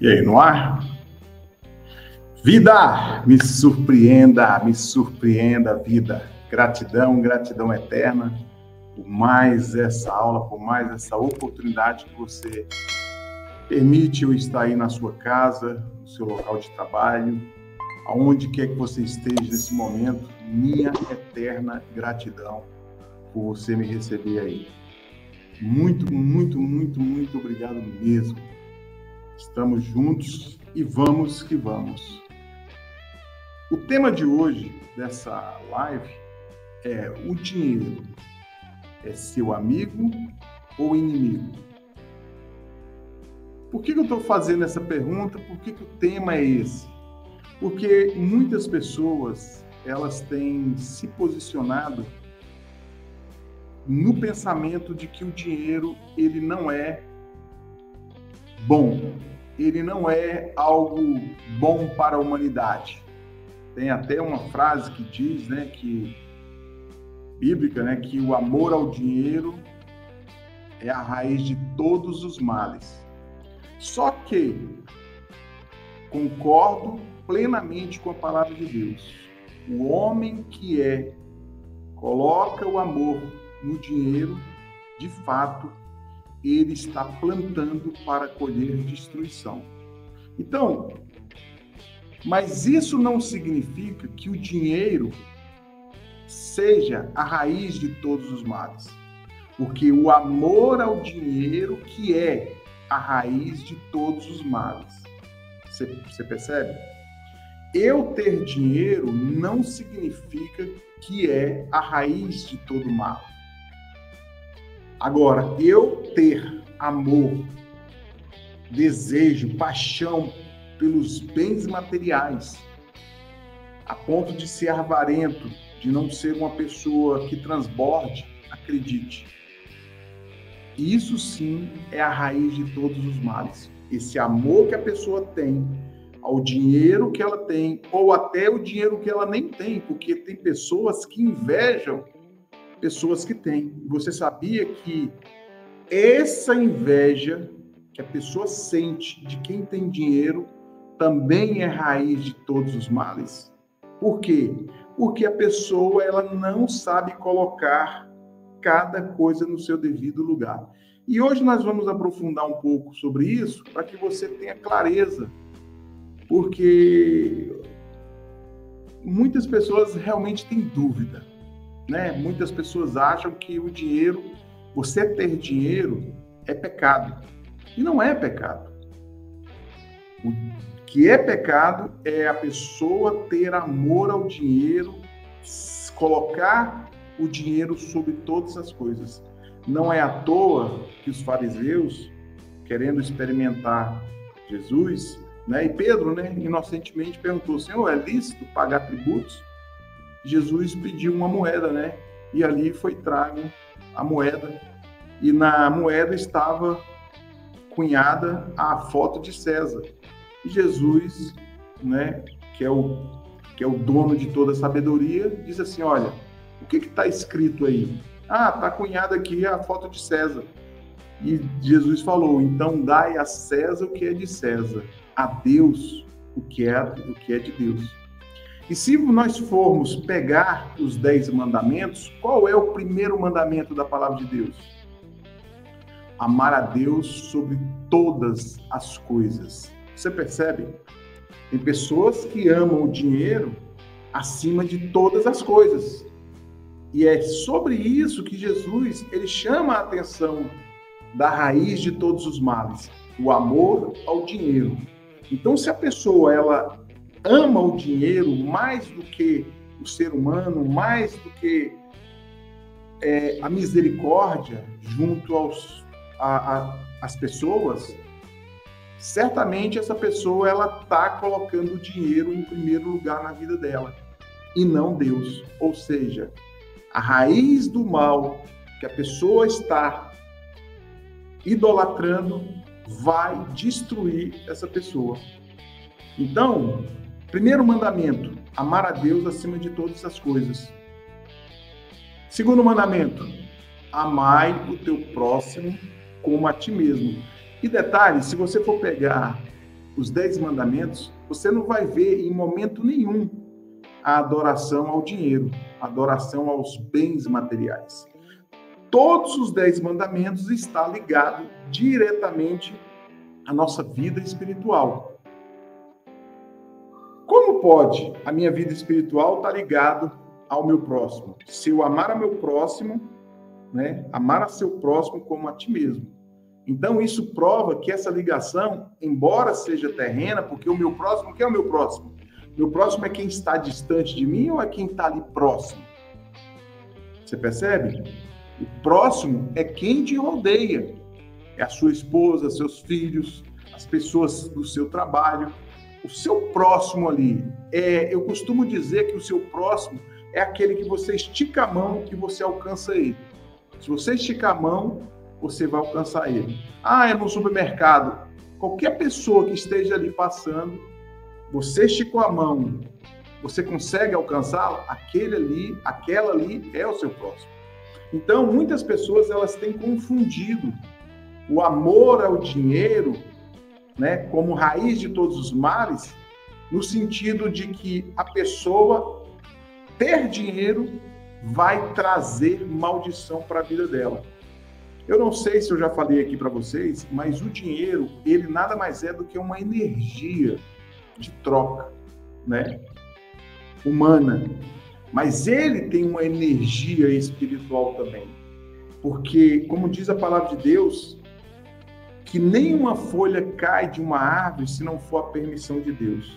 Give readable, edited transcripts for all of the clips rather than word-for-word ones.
E aí, no ar? Vida, me surpreenda, vida. Gratidão, gratidão eterna por mais essa aula, por mais essa oportunidade que você permite eu estar aí na sua casa, no seu local de trabalho, aonde quer que você esteja nesse momento. Minha eterna gratidão por você me receber aí. Muito obrigado mesmo. Estamos juntos e vamos que vamos. O tema de hoje, dessa live, é: o dinheiro é seu amigo ou inimigo? Por que eu estou fazendo essa pergunta? Por que o tema é esse? Porque muitas pessoas, elas têm se posicionado no pensamento de que o dinheiro, ele não é bom, ele não é algo bom para a humanidade. Tem até uma frase que diz, bíblica, que o amor ao dinheiro é a raiz de todos os males. Só que concordo plenamente com a palavra de Deus. O homem que coloca o amor no dinheiro, de fato, ele está plantando para colher destruição. Então, mas isso não significa que o dinheiro seja a raiz de todos os males. Porque o amor ao dinheiro que é a raiz de todos os males. Você percebe? Eu ter dinheiro não significa que é a raiz de todo mal. Agora, eu ter amor, desejo, paixão pelos bens materiais, a ponto de ser avarento, de não ser uma pessoa que transborde, acredite. Isso sim é a raiz de todos os males. Esse amor que a pessoa tem ao dinheiro que ela tem, ou até o dinheiro que ela nem tem, porque tem pessoas que invejam pessoas que têm. Você sabia que essa inveja que a pessoa sente de quem tem dinheiro também é raiz de todos os males? Por quê? Porque a pessoa, ela não sabe colocar cada coisa no seu devido lugar. E hoje nós vamos aprofundar um pouco sobre isso para que você tenha clareza, porque muitas pessoas realmente têm dúvida. Muitas pessoas acham que o dinheiro, você ter dinheiro, é pecado. E não é pecado. O que é pecado é a pessoa ter amor ao dinheiro, colocar o dinheiro sobre todas as coisas. Não é à toa que os fariseus, querendo experimentar Jesus, e Pedro, inocentemente perguntou: Senhor, é lícito pagar tributos? Jesus pediu uma moeda, e ali foi trago a moeda, e na moeda estava cunhada a foto de César. E Jesus, que é o dono de toda a sabedoria, diz assim: olha, o que está escrito aí? Está cunhada aqui a foto de César. E Jesus falou: então dai a César o que é de César, a Deus o que é de Deus. E se nós formos pegar os 10 mandamentos, qual é o primeiro mandamento da palavra de Deus? Amar a Deus sobre todas as coisas. Você percebe? Tem pessoas que amam o dinheiro acima de todas as coisas. E é sobre isso que Jesus, ele chama a atenção da raiz de todos os males, o amor ao dinheiro. Então, se a pessoa, ela ama o dinheiro mais do que o ser humano, mais do que a misericórdia junto às pessoas, certamente essa pessoa, ela está colocando o dinheiro em primeiro lugar na vida dela, e não Deus. Ou seja, a raiz do mal que a pessoa está idolatrando vai destruir essa pessoa. Então, primeiro mandamento: amar a Deus acima de todas as coisas. Segundo mandamento: amai o teu próximo como a ti mesmo. E detalhe, se você for pegar os 10 mandamentos, você não vai ver em momento nenhum a adoração ao dinheiro, a adoração aos bens materiais. Todos os 10 mandamentos estão ligados diretamente à nossa vida espiritual. Como pode a minha vida espiritual estar ligada ao meu próximo? Se eu amar ao meu próximo, né, amar a seu próximo como a ti mesmo. Então, isso prova que essa ligação, embora seja terrena, porque o meu próximo, quem é o meu próximo? Meu próximo é quem está distante de mim ou é quem está ali próximo? Você percebe? O próximo é quem te rodeia. É a sua esposa, seus filhos, as pessoas do seu trabalho. O seu próximo ali, eu costumo dizer que o seu próximo é aquele que você estica a mão que você alcança ele. Se você esticar a mão, você vai alcançar ele. É no supermercado. Qualquer pessoa que esteja ali passando, você esticou a mão, você consegue alcançá-lo? Aquela ali é o seu próximo. Então, muitas pessoas elas têm confundido o amor ao dinheiro, né, como raiz de todos os males, no sentido de que a pessoa ter dinheiro vai trazer maldição para a vida dela. Eu não sei se eu já falei aqui para vocês, mas o dinheiro, ele nada mais é do que uma energia de troca, né? Humana. Mas ele tem uma energia espiritual também. Porque, como diz a palavra de Deus, que nenhuma folha cai de uma árvore se não for a permissão de Deus.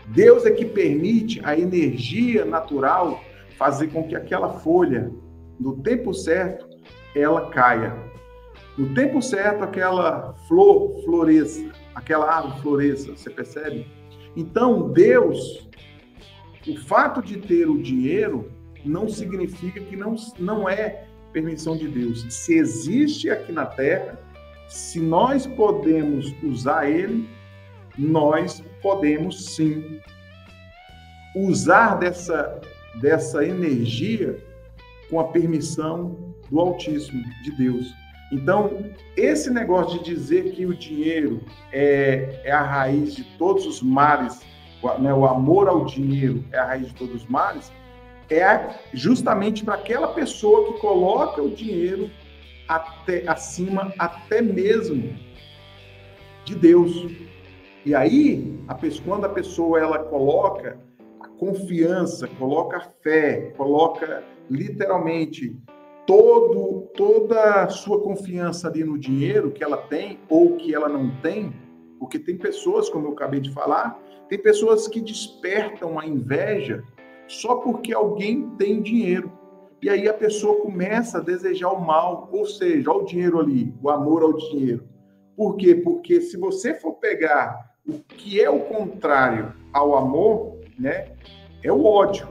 Deus é que permite a energia natural fazer com que aquela folha, no tempo certo, ela caia. No tempo certo, aquela flor floresça, aquela árvore floresça, você percebe? Então, Deus, o fato de ter o dinheiro não significa que não é permissão de Deus. Se existe aqui na Terra, se nós podemos usar ele, nós podemos sim usar dessa energia com a permissão do Altíssimo, de Deus. Então, esse negócio de dizer que o dinheiro é a raiz de todos os males, né, o amor ao dinheiro é a raiz de todos os males, é justamente para aquela pessoa que coloca o dinheiro acima até mesmo de Deus. E aí, quando a pessoa ela coloca a confiança, coloca a fé, coloca literalmente toda a sua confiança ali no dinheiro que ela tem ou que ela não tem, porque tem pessoas, como eu acabei de falar, tem pessoas que despertam a inveja só porque alguém tem dinheiro. E aí a pessoa começa a desejar o mal, ou seja, olha o dinheiro ali, o amor ao dinheiro. Por quê? Porque se você for pegar o que é o contrário ao amor, né, é o ódio.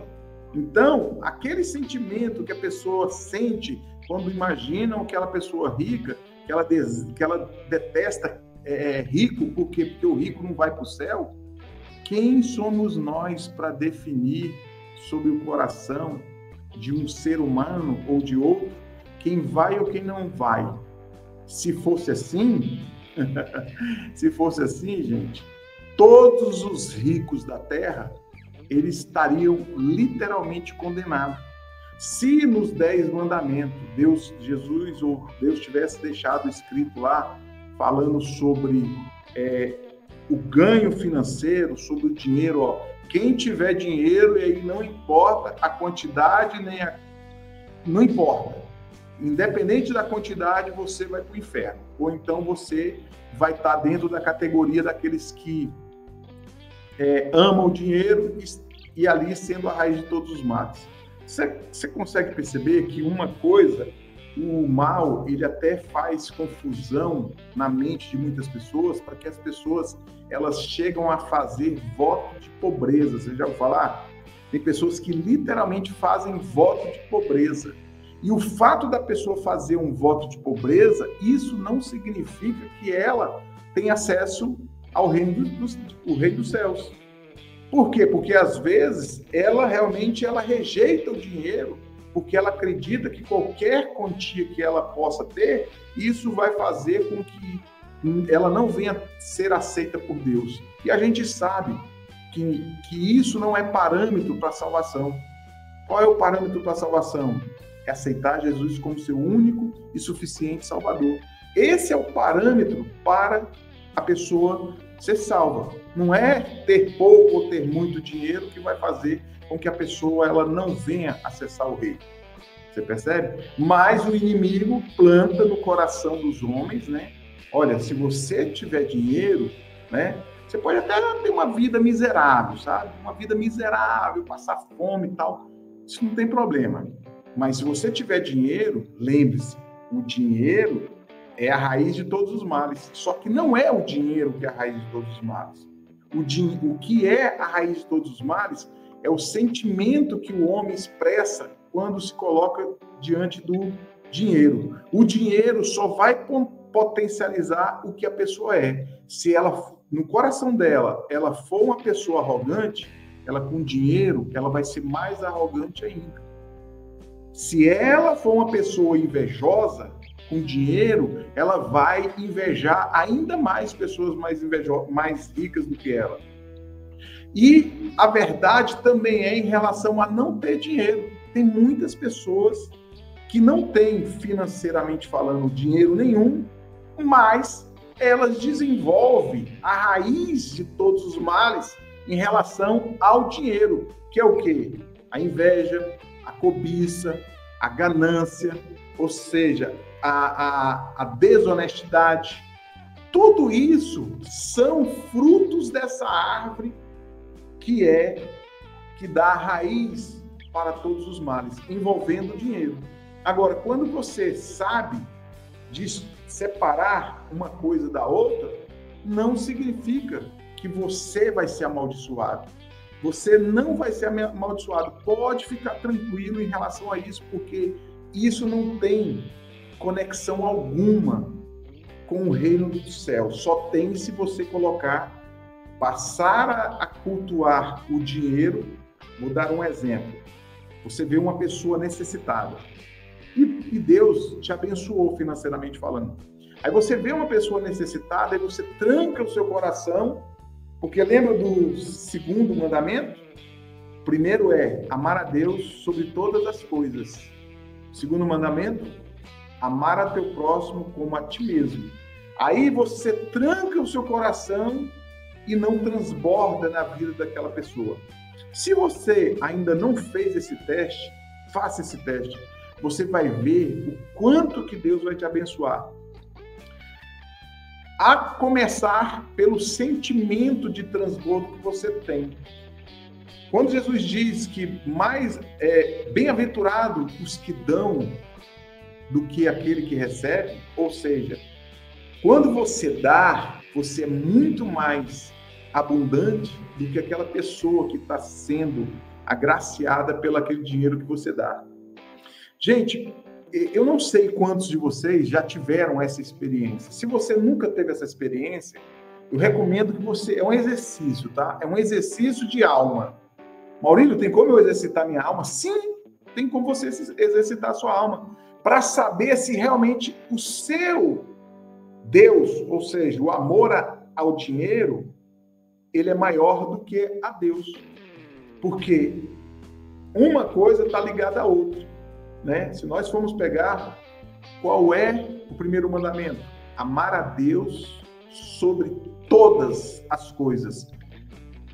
Então, aquele sentimento que a pessoa sente quando imagina aquela pessoa rica, que ela detesta rico, porque o rico não vai para o céu, quem somos nós para definir sobre o coração de um ser humano ou de outro, quem vai ou quem não vai? Se fosse assim, gente, todos os ricos da terra, eles estariam literalmente condenados. Se nos 10 mandamentos, Jesus ou Deus tivesse deixado escrito lá, falando sobre o ganho financeiro, sobre o dinheiro, quem tiver dinheiro, e aí não importa a quantidade, não importa. Independente da quantidade, você vai para o inferno. Ou então você vai estar dentro da categoria daqueles que amam o dinheiro e ali sendo a raiz de todos os males. Você consegue perceber que uma coisa, o mal, ele até faz confusão na mente de muitas pessoas, para que as pessoas elas chegam a fazer voto de pobreza. Você já ouviu falar? Tem pessoas que literalmente fazem voto de pobreza. E o fato da pessoa fazer um voto de pobreza, isso não significa que ela tem acesso ao reino dos céus. Por quê? Porque às vezes ela rejeita o dinheiro, porque ela acredita que qualquer quantia que ela possa ter, isso vai fazer com que ela não venha ser aceita por Deus. E a gente sabe que isso não é parâmetro para a salvação. Qual é o parâmetro para a salvação? É aceitar Jesus como seu único e suficiente Salvador. Esse é o parâmetro para a pessoa ser salva. Não é ter pouco ou ter muito dinheiro que vai fazer com que a pessoa ela não venha acessar o rei. Você percebe? Mas o inimigo planta no coração dos homens, né? Olha, se você tiver dinheiro, né? Você pode até ter uma vida miserável, sabe? Uma vida miserável, passar fome e tal. Isso não tem problema. Mas se você tiver dinheiro, lembre-se, o dinheiro é a raiz de todos os males. Só que não é o dinheiro que é a raiz de todos os males. O que é a raiz de todos os males é o sentimento que o homem expressa quando se coloca diante do dinheiro. O dinheiro só vai potencializar o que a pessoa é. Se ela, no coração dela, ela for uma pessoa arrogante, ela com dinheiro, ela vai ser mais arrogante ainda. Se ela for uma pessoa invejosa, com dinheiro, ela vai invejar ainda mais pessoas mais ricas do que ela. E a verdade também é em relação a não ter dinheiro. Tem muitas pessoas que não têm, financeiramente falando, dinheiro nenhum, mas elas desenvolvem a raiz de todos os males em relação ao dinheiro, que é o quê? A inveja, a cobiça, a ganância, ou seja, a desonestidade. Tudo isso são frutos dessa árvore que dá a raiz para todos os males, envolvendo o dinheiro. Agora, quando você sabe de separar uma coisa da outra, não significa que você vai ser amaldiçoado. Você não vai ser amaldiçoado. Pode ficar tranquilo em relação a isso, porque isso não tem conexão alguma com o reino do céu. Só tem se você passar a cultuar o dinheiro. Vou dar um exemplo. Você vê uma pessoa necessitada e Deus te abençoou financeiramente falando. Aí você vê uma pessoa necessitada e você tranca o seu coração, porque lembra do segundo mandamento? O primeiro é amar a Deus sobre todas as coisas. O segundo mandamento, amar a teu próximo como a ti mesmo. Aí você tranca o seu coração e não transborda na vida daquela pessoa. Se você ainda não fez esse teste, faça esse teste. Você vai ver o quanto que Deus vai te abençoar. A começar pelo sentimento de transbordo que você tem. Quando Jesus diz que mais bem-aventurado os que dão do que aquele que recebe, ou seja, quando você dá, você é muito mais abundante do que aquela pessoa que está sendo agraciada pelo aquele dinheiro que você dá. Gente, eu não sei quantos de vocês já tiveram essa experiência. Se você nunca teve essa experiência, eu recomendo que você... É um exercício, tá? É um exercício de alma. Maurílio, tem como eu exercitar minha alma? Sim, tem como você exercitar a sua alma. Para saber se realmente o seu Deus, ou seja, o amor ao dinheiro, ele é maior do que a Deus. Porque uma coisa está ligada à outra, né? Se nós formos pegar, qual é o primeiro mandamento? Amar a Deus sobre todas as coisas.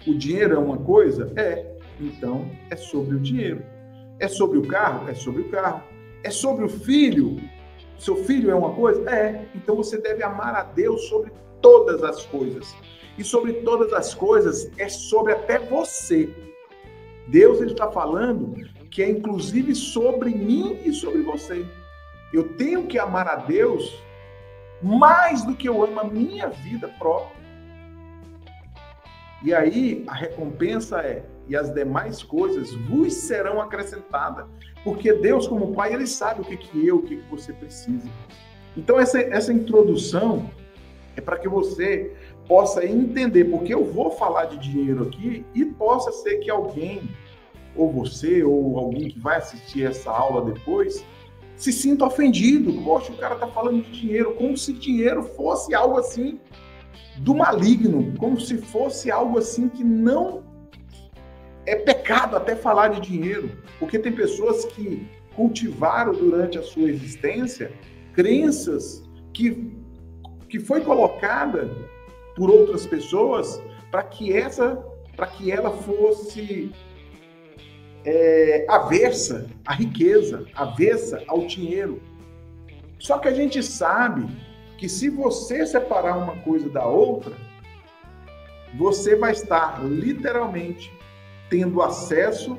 O dinheiro é uma coisa? É. Então, é sobre o dinheiro. É sobre o carro? É sobre o carro. É sobre o filho? Seu filho é uma coisa? É. Então, você deve amar a Deus sobre todas as coisas. E sobre todas as coisas, é sobre até você. Deus está falando que é inclusive sobre mim e sobre você. Eu tenho que amar a Deus mais do que eu amo a minha vida própria. E aí, a recompensa é, e as demais coisas vos serão acrescentadas. Porque Deus, como Pai, Ele sabe o que você precisa. Então, essa introdução é para que você possa entender, porque eu vou falar de dinheiro aqui e possa ser que alguém, ou você, ou alguém que vai assistir essa aula depois, se sinta ofendido. Poxa, o cara está falando de dinheiro, como se dinheiro fosse algo assim do maligno, como se fosse algo assim que não é pecado até falar de dinheiro, porque tem pessoas que cultivaram durante a sua existência crenças que foi colocada por outras pessoas para que ela fosse avessa à riqueza, avessa ao dinheiro. Só que a gente sabe que se você separar uma coisa da outra, você vai estar literalmente tendo acesso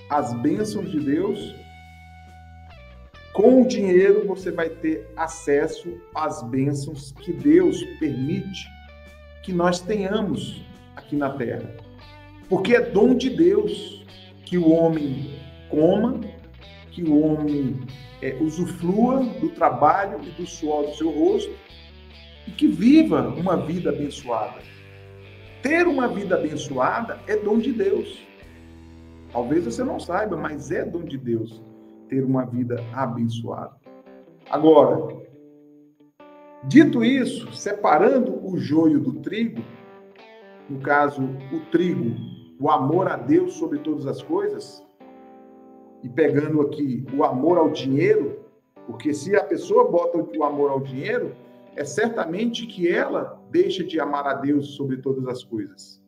às bênçãos de Deus. Com o dinheiro, você vai ter acesso às bênçãos que Deus permite que nós tenhamos aqui na terra. Porque é dom de Deus que o homem coma, que o homem usufrua do trabalho e do suor do seu rosto e que viva uma vida abençoada. Ter uma vida abençoada é dom de Deus. Talvez você não saiba, mas é dom de Deus ter uma vida abençoada. Agora, dito isso, separando o joio do trigo, no caso, o trigo, o amor a Deus sobre todas as coisas, e pegando aqui o amor ao dinheiro, porque se a pessoa bota o amor ao dinheiro, é certamente que ela deixa de amar a Deus sobre todas as coisas.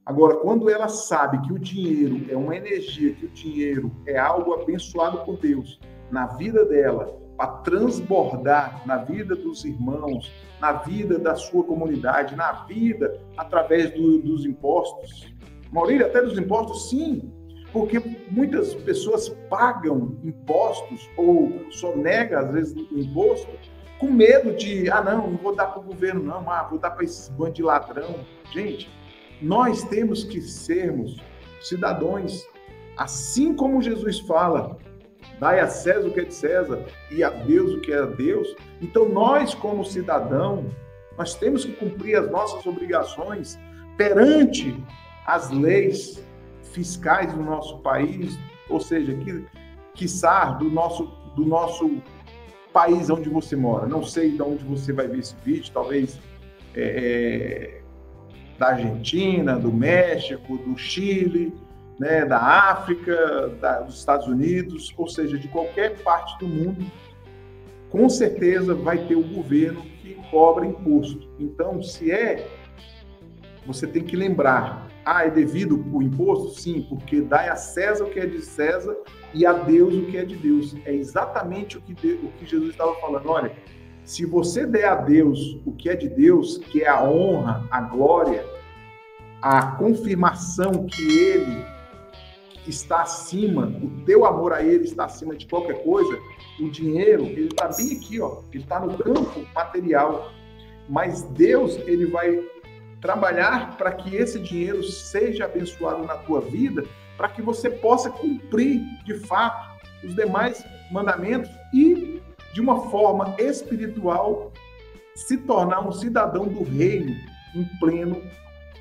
Agora, quando ela sabe que o dinheiro é uma energia, que o dinheiro é algo abençoado por Deus na vida dela, para transbordar na vida dos irmãos, na vida da sua comunidade, na vida através dos impostos. Maurílio, até dos impostos, sim, porque muitas pessoas pagam impostos ou sonegam, às vezes, o imposto, com medo de, não vou dar para o governo, não, vou dar para esse bando de ladrão. Gente, nós temos que sermos cidadãos, assim como Jesus fala, dai a César o que é de César e a Deus o que é de Deus. Então, nós, como cidadão, nós temos que cumprir as nossas obrigações perante as leis fiscais do nosso país, ou seja, quiçá do nosso país onde você mora. Não sei de onde você vai ver esse vídeo, talvez da Argentina, do México, do Chile, né, da África, dos Estados Unidos, ou seja, de qualquer parte do mundo, com certeza vai ter um governo que cobra imposto. Então, você tem que lembrar, é devido o imposto? Sim, porque dai a César o que é de César e a Deus o que é de Deus. É exatamente o que Jesus estava falando. Olha, se você der a Deus o que é de Deus, que é a honra, a glória, a confirmação que Ele está acima, o teu amor a Ele está acima de qualquer coisa, o dinheiro, ele está bem aqui, ele está no campo material. Mas Deus, Ele vai trabalhar para que esse dinheiro seja abençoado na tua vida, para que você possa cumprir, de fato, os demais mandamentos e, de uma forma espiritual, se tornar um cidadão do reino em pleno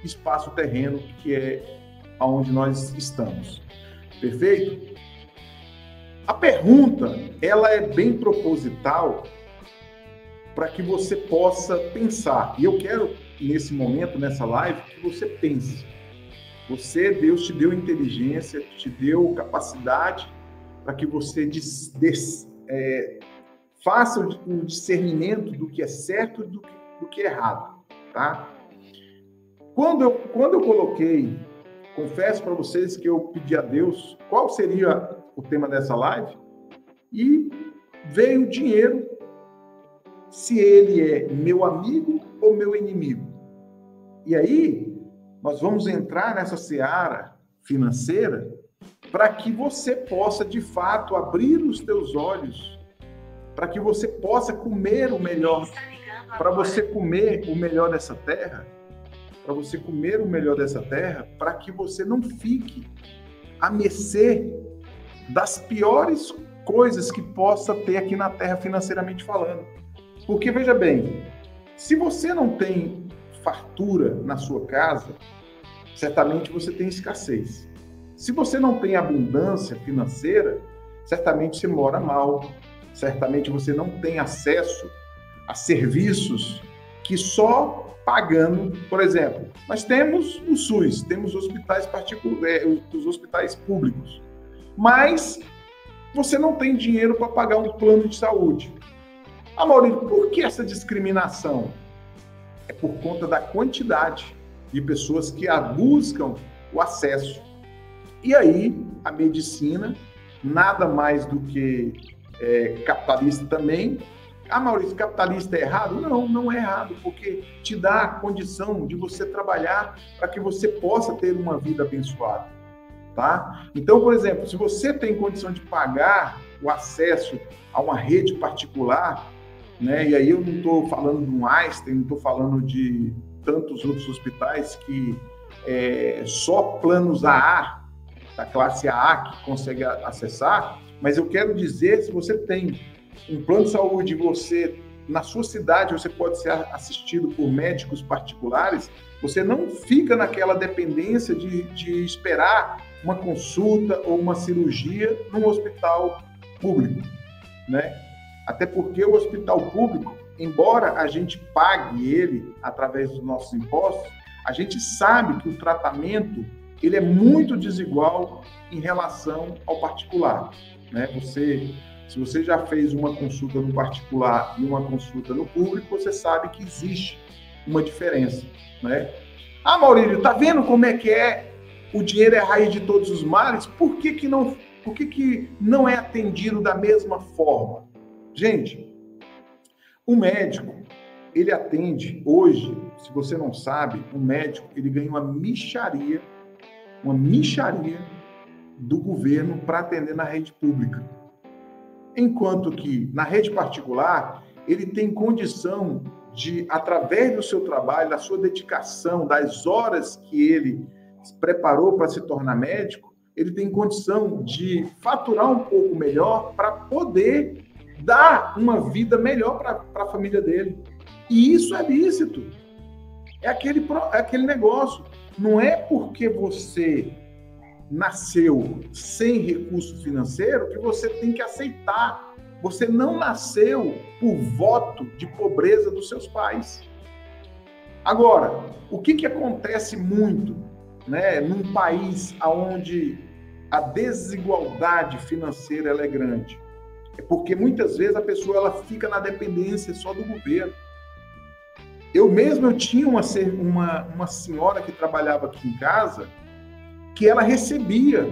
espaço terreno, que é onde nós estamos. Perfeito? A pergunta, ela é bem proposital para que você possa pensar. E eu quero, nesse momento, nessa live, que você pense. Deus te deu inteligência, te deu capacidade para que você faça o discernimento do que é certo e do que é errado, tá? Quando eu coloquei, confesso para vocês que eu pedi a Deus qual seria o tema dessa live e veio o dinheiro, se ele é meu amigo ou meu inimigo. E aí, nós vamos entrar nessa seara financeira para que você possa, de fato, abrir os teus olhos, para que você possa comer o melhor, para você comer o melhor dessa terra, para que você não fique à mercê das piores coisas que possa ter aqui na terra financeiramente falando. Porque, veja bem, se você não tem fartura na sua casa, certamente você tem escassez. Se você não tem abundância financeira, certamente você mora mal, certamente você não tem acesso a serviços que só pagando, por exemplo, nós temos o SUS, temos hospitais particulares, os hospitais públicos, mas você não tem dinheiro para pagar um plano de saúde. Maurício, por que essa discriminação? É por conta da quantidade de pessoas que buscam o acesso. E aí, a medicina, nada mais do que capitalista também. Maurício, capitalista é errado? Não, não é errado, porque te dá a condição de você trabalhar para que você possa ter uma vida abençoada, tá? Então, por exemplo, se você tem condição de pagar o acesso a uma rede particular, né? E aí eu não estou falando de um Einstein, não estou falando de tantos outros hospitais que só planos AA, da classe AA, que consegue acessar, mas eu quero dizer, se você tem um plano de saúde, você, na sua cidade, você pode ser assistido por médicos particulares, você não fica naquela dependência de esperar uma consulta ou uma cirurgia num hospital público, né? Até porque o hospital público, embora a gente pague ele através dos nossos impostos, a gente sabe que o tratamento ele é muito desigual em relação ao particular, né? Se você já fez uma consulta no particular e uma consulta no público, você sabe que existe uma diferença, né? Maurílio, tá vendo como é que o dinheiro é a raiz de todos os males? Por que não é atendido da mesma forma? Gente, o médico, ele atende hoje, se você não sabe, o médico, ele ganha uma mixaria do governo para atender na rede pública. Enquanto que na rede particular, ele tem condição de, através do seu trabalho, da sua dedicação, das horas que ele se preparou para se tornar médico, ele tem condição de faturar um pouco melhor para poder dar uma vida melhor para a família dele. E isso é lícito. É aquele negócio. Não é porque você nasceu sem recurso financeiro que você tem que aceitar. Você não nasceu por voto de pobreza dos seus pais. Agora, o que acontece muito, né, num país onde a desigualdade financeira ela é grande? É porque muitas vezes a pessoa ela fica na dependência só do governo. Eu tinha uma senhora que trabalhava aqui em casa que ela recebia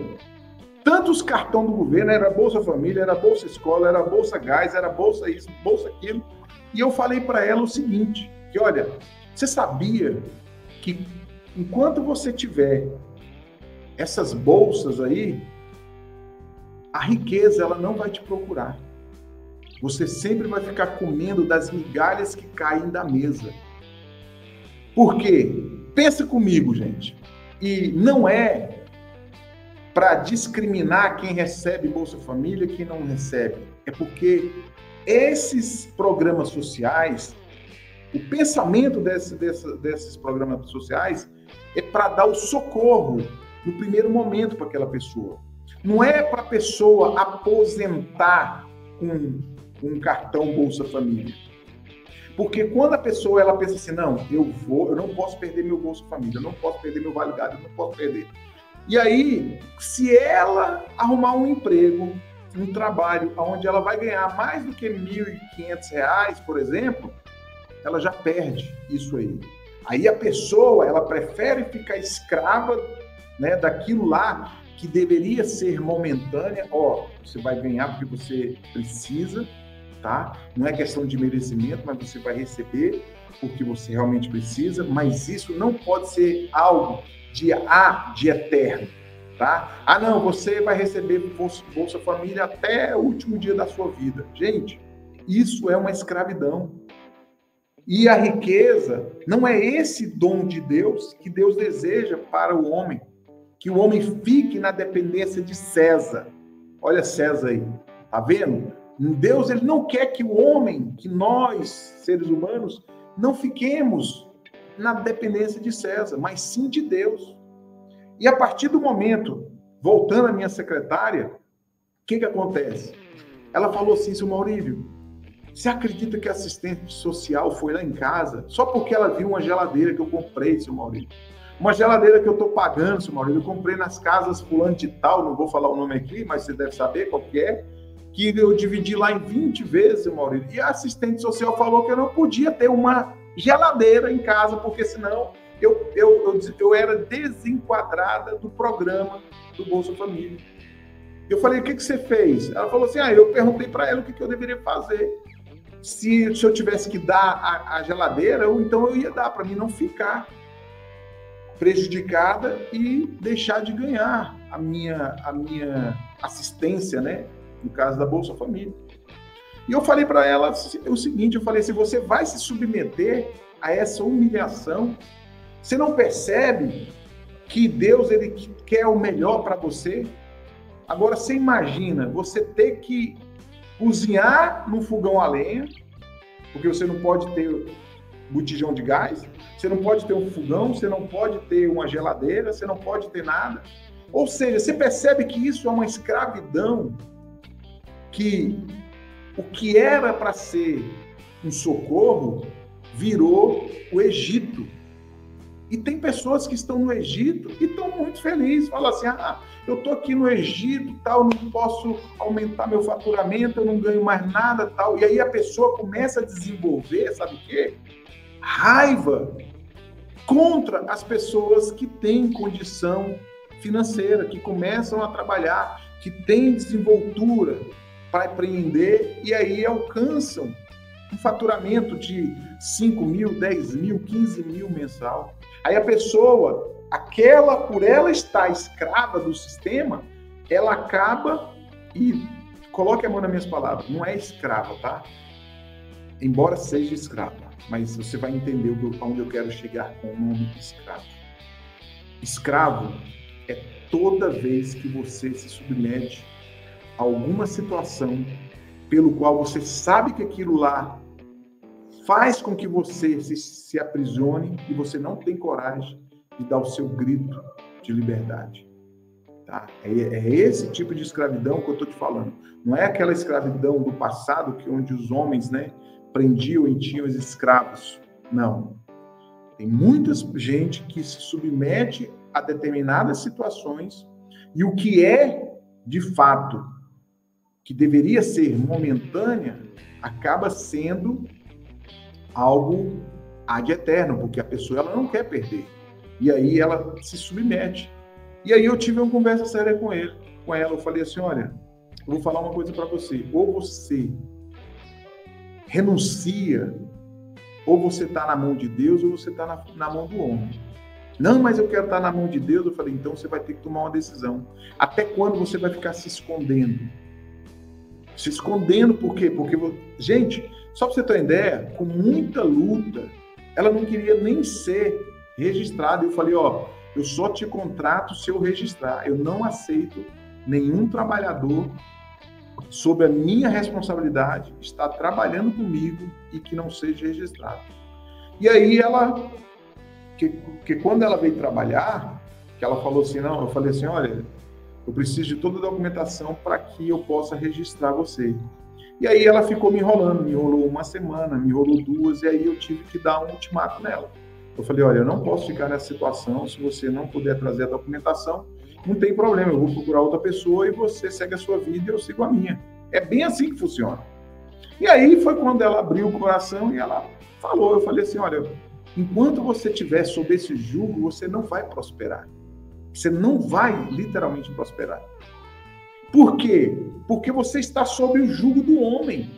tantos cartões do governo, era Bolsa Família, era Bolsa Escola, era Bolsa Gás, era Bolsa isso, Bolsa aquilo. E eu falei para ela o seguinte, que olha, você sabia que enquanto você tiver essas bolsas aí, a riqueza ela não vai te procurar. Você sempre vai ficar comendo das migalhas que caem da mesa. Por quê? Pensa comigo, gente. E não é para discriminar quem recebe Bolsa Família e quem não recebe. É porque esses programas sociais, o pensamento desses programas sociais é para dar o socorro no primeiro momento para aquela pessoa. Não é para a pessoa aposentar com um cartão Bolsa Família. Porque quando a pessoa ela pensa assim, não, eu não posso perder meu Bolsa Família, eu não posso perder meu Vale Gás, eu não posso perder. E aí, se ela arrumar um emprego, um trabalho, onde ela vai ganhar mais do que R$ 1.500, por exemplo, ela já perde isso aí. Aí a pessoa, ela prefere ficar escrava, né, daquilo lá que deveria ser momentânea. Você vai ganhar porque você precisa, tá? Não é questão de merecimento, mas você vai receber porque você realmente precisa, mas isso não pode ser algo de eterno, tá? Não, você vai receber Bolsa Família até o último dia da sua vida. Gente, isso é uma escravidão. E a riqueza não é esse dom de Deus que Deus deseja para o homem, que o homem fique na dependência de César. Olha César aí, tá vendo? Deus ele não quer que o homem, que nós, seres humanos, não fiquemos na dependência de César, mas sim de Deus. E a partir do momento, voltando à minha secretária, que acontece? Ela falou assim, seu Maurílio, você acredita que a assistente social foi lá em casa só porque ela viu uma geladeira que eu comprei, seu Maurílio? Uma geladeira que eu estou pagando, seu Maurílio, eu comprei nas casas fulano de tal, não vou falar o nome aqui, mas você deve saber qual que é, que eu dividi lá em 20 vezes, seu Maurílio. E a assistente social falou que eu não podia ter uma geladeira em casa, porque senão eu era desenquadrada do programa do Bolsa Família. Eu falei, o que você fez? Ela falou assim, eu perguntei para ela o que eu deveria fazer. Se eu tivesse que dar a geladeira, então eu ia dar, para mim não ficar prejudicada e deixar de ganhar a minha assistência, né? No caso da Bolsa Família. E eu falei para ela o seguinte, eu falei, se você vai se submeter a essa humilhação, você não percebe que Deus ele quer o melhor para você? Agora, você imagina você ter que cozinhar no fogão a lenha, porque você não pode ter botijão de gás, você não pode ter um fogão, você não pode ter uma geladeira, você não pode ter nada. Ou seja, você percebe que isso é uma escravidão, que o que era para ser um socorro virou o Egito. E tem pessoas que estão no Egito e estão muito felizes. Falam assim, eu estou aqui no Egito, tal, não posso aumentar meu faturamento, eu não ganho mais nada, tal. E aí a pessoa começa a desenvolver, sabe o quê? Raiva contra as pessoas que têm condição financeira, que começam a trabalhar, que têm desenvoltura para empreender e aí alcançam um faturamento de 5 mil, 10 mil, 15 mil mensal. Aí a pessoa, por ela estar escrava do sistema, ela acaba, e coloque a mão nas minhas palavras, não é escrava, tá? Embora seja escrava, mas você vai entender onde eu quero chegar com o nome escravo. Escravo é toda vez que você se submete a alguma situação pelo qual você sabe que aquilo lá faz com que você se aprisione e você não tem coragem de dar o seu grito de liberdade. Tá? É esse tipo de escravidão que eu estou te falando. Não é aquela escravidão do passado onde os homens, né, prendiam e tinham os escravos. Não. Tem muita gente que se submete a determinadas situações e o que é, de fato, que deveria ser momentânea, acaba sendo algo ad eterno, porque a pessoa ela não quer perder. E aí ela se submete. E aí eu tive uma conversa séria com ela. Eu falei assim, olha, eu vou falar uma coisa para você. Ou você renuncia, ou você está na mão de Deus, ou você está na mão do homem. Não, mas eu quero estar na mão de Deus. Eu falei, então você vai ter que tomar uma decisão. Até quando você vai ficar se escondendo? Se escondendo por quê? Porque, gente, só para você ter uma ideia, com muita luta, ela não queria nem ser registrada. Eu falei, eu só te contrato se eu registrar. Eu não aceito nenhum trabalhador sob a minha responsabilidade estar trabalhando comigo e que não seja registrado. E aí ela, que quando ela veio trabalhar, que ela falou assim, não, eu falei assim, olha, eu preciso de toda a documentação para que eu possa registrar você. E aí ela ficou me enrolou uma semana, me enrolou 2, e aí eu tive que dar um ultimato nela. Eu falei, olha, eu não posso ficar nessa situação, se você não puder trazer a documentação, não tem problema, eu vou procurar outra pessoa e você segue a sua vida e eu sigo a minha. É bem assim que funciona. E aí foi quando ela abriu o coração e ela falou, eu falei assim, olha, enquanto você estiver sob esse jugo, você não vai prosperar. Você não vai literalmente prosperar. Por quê? Porque você está sob o jugo do homem.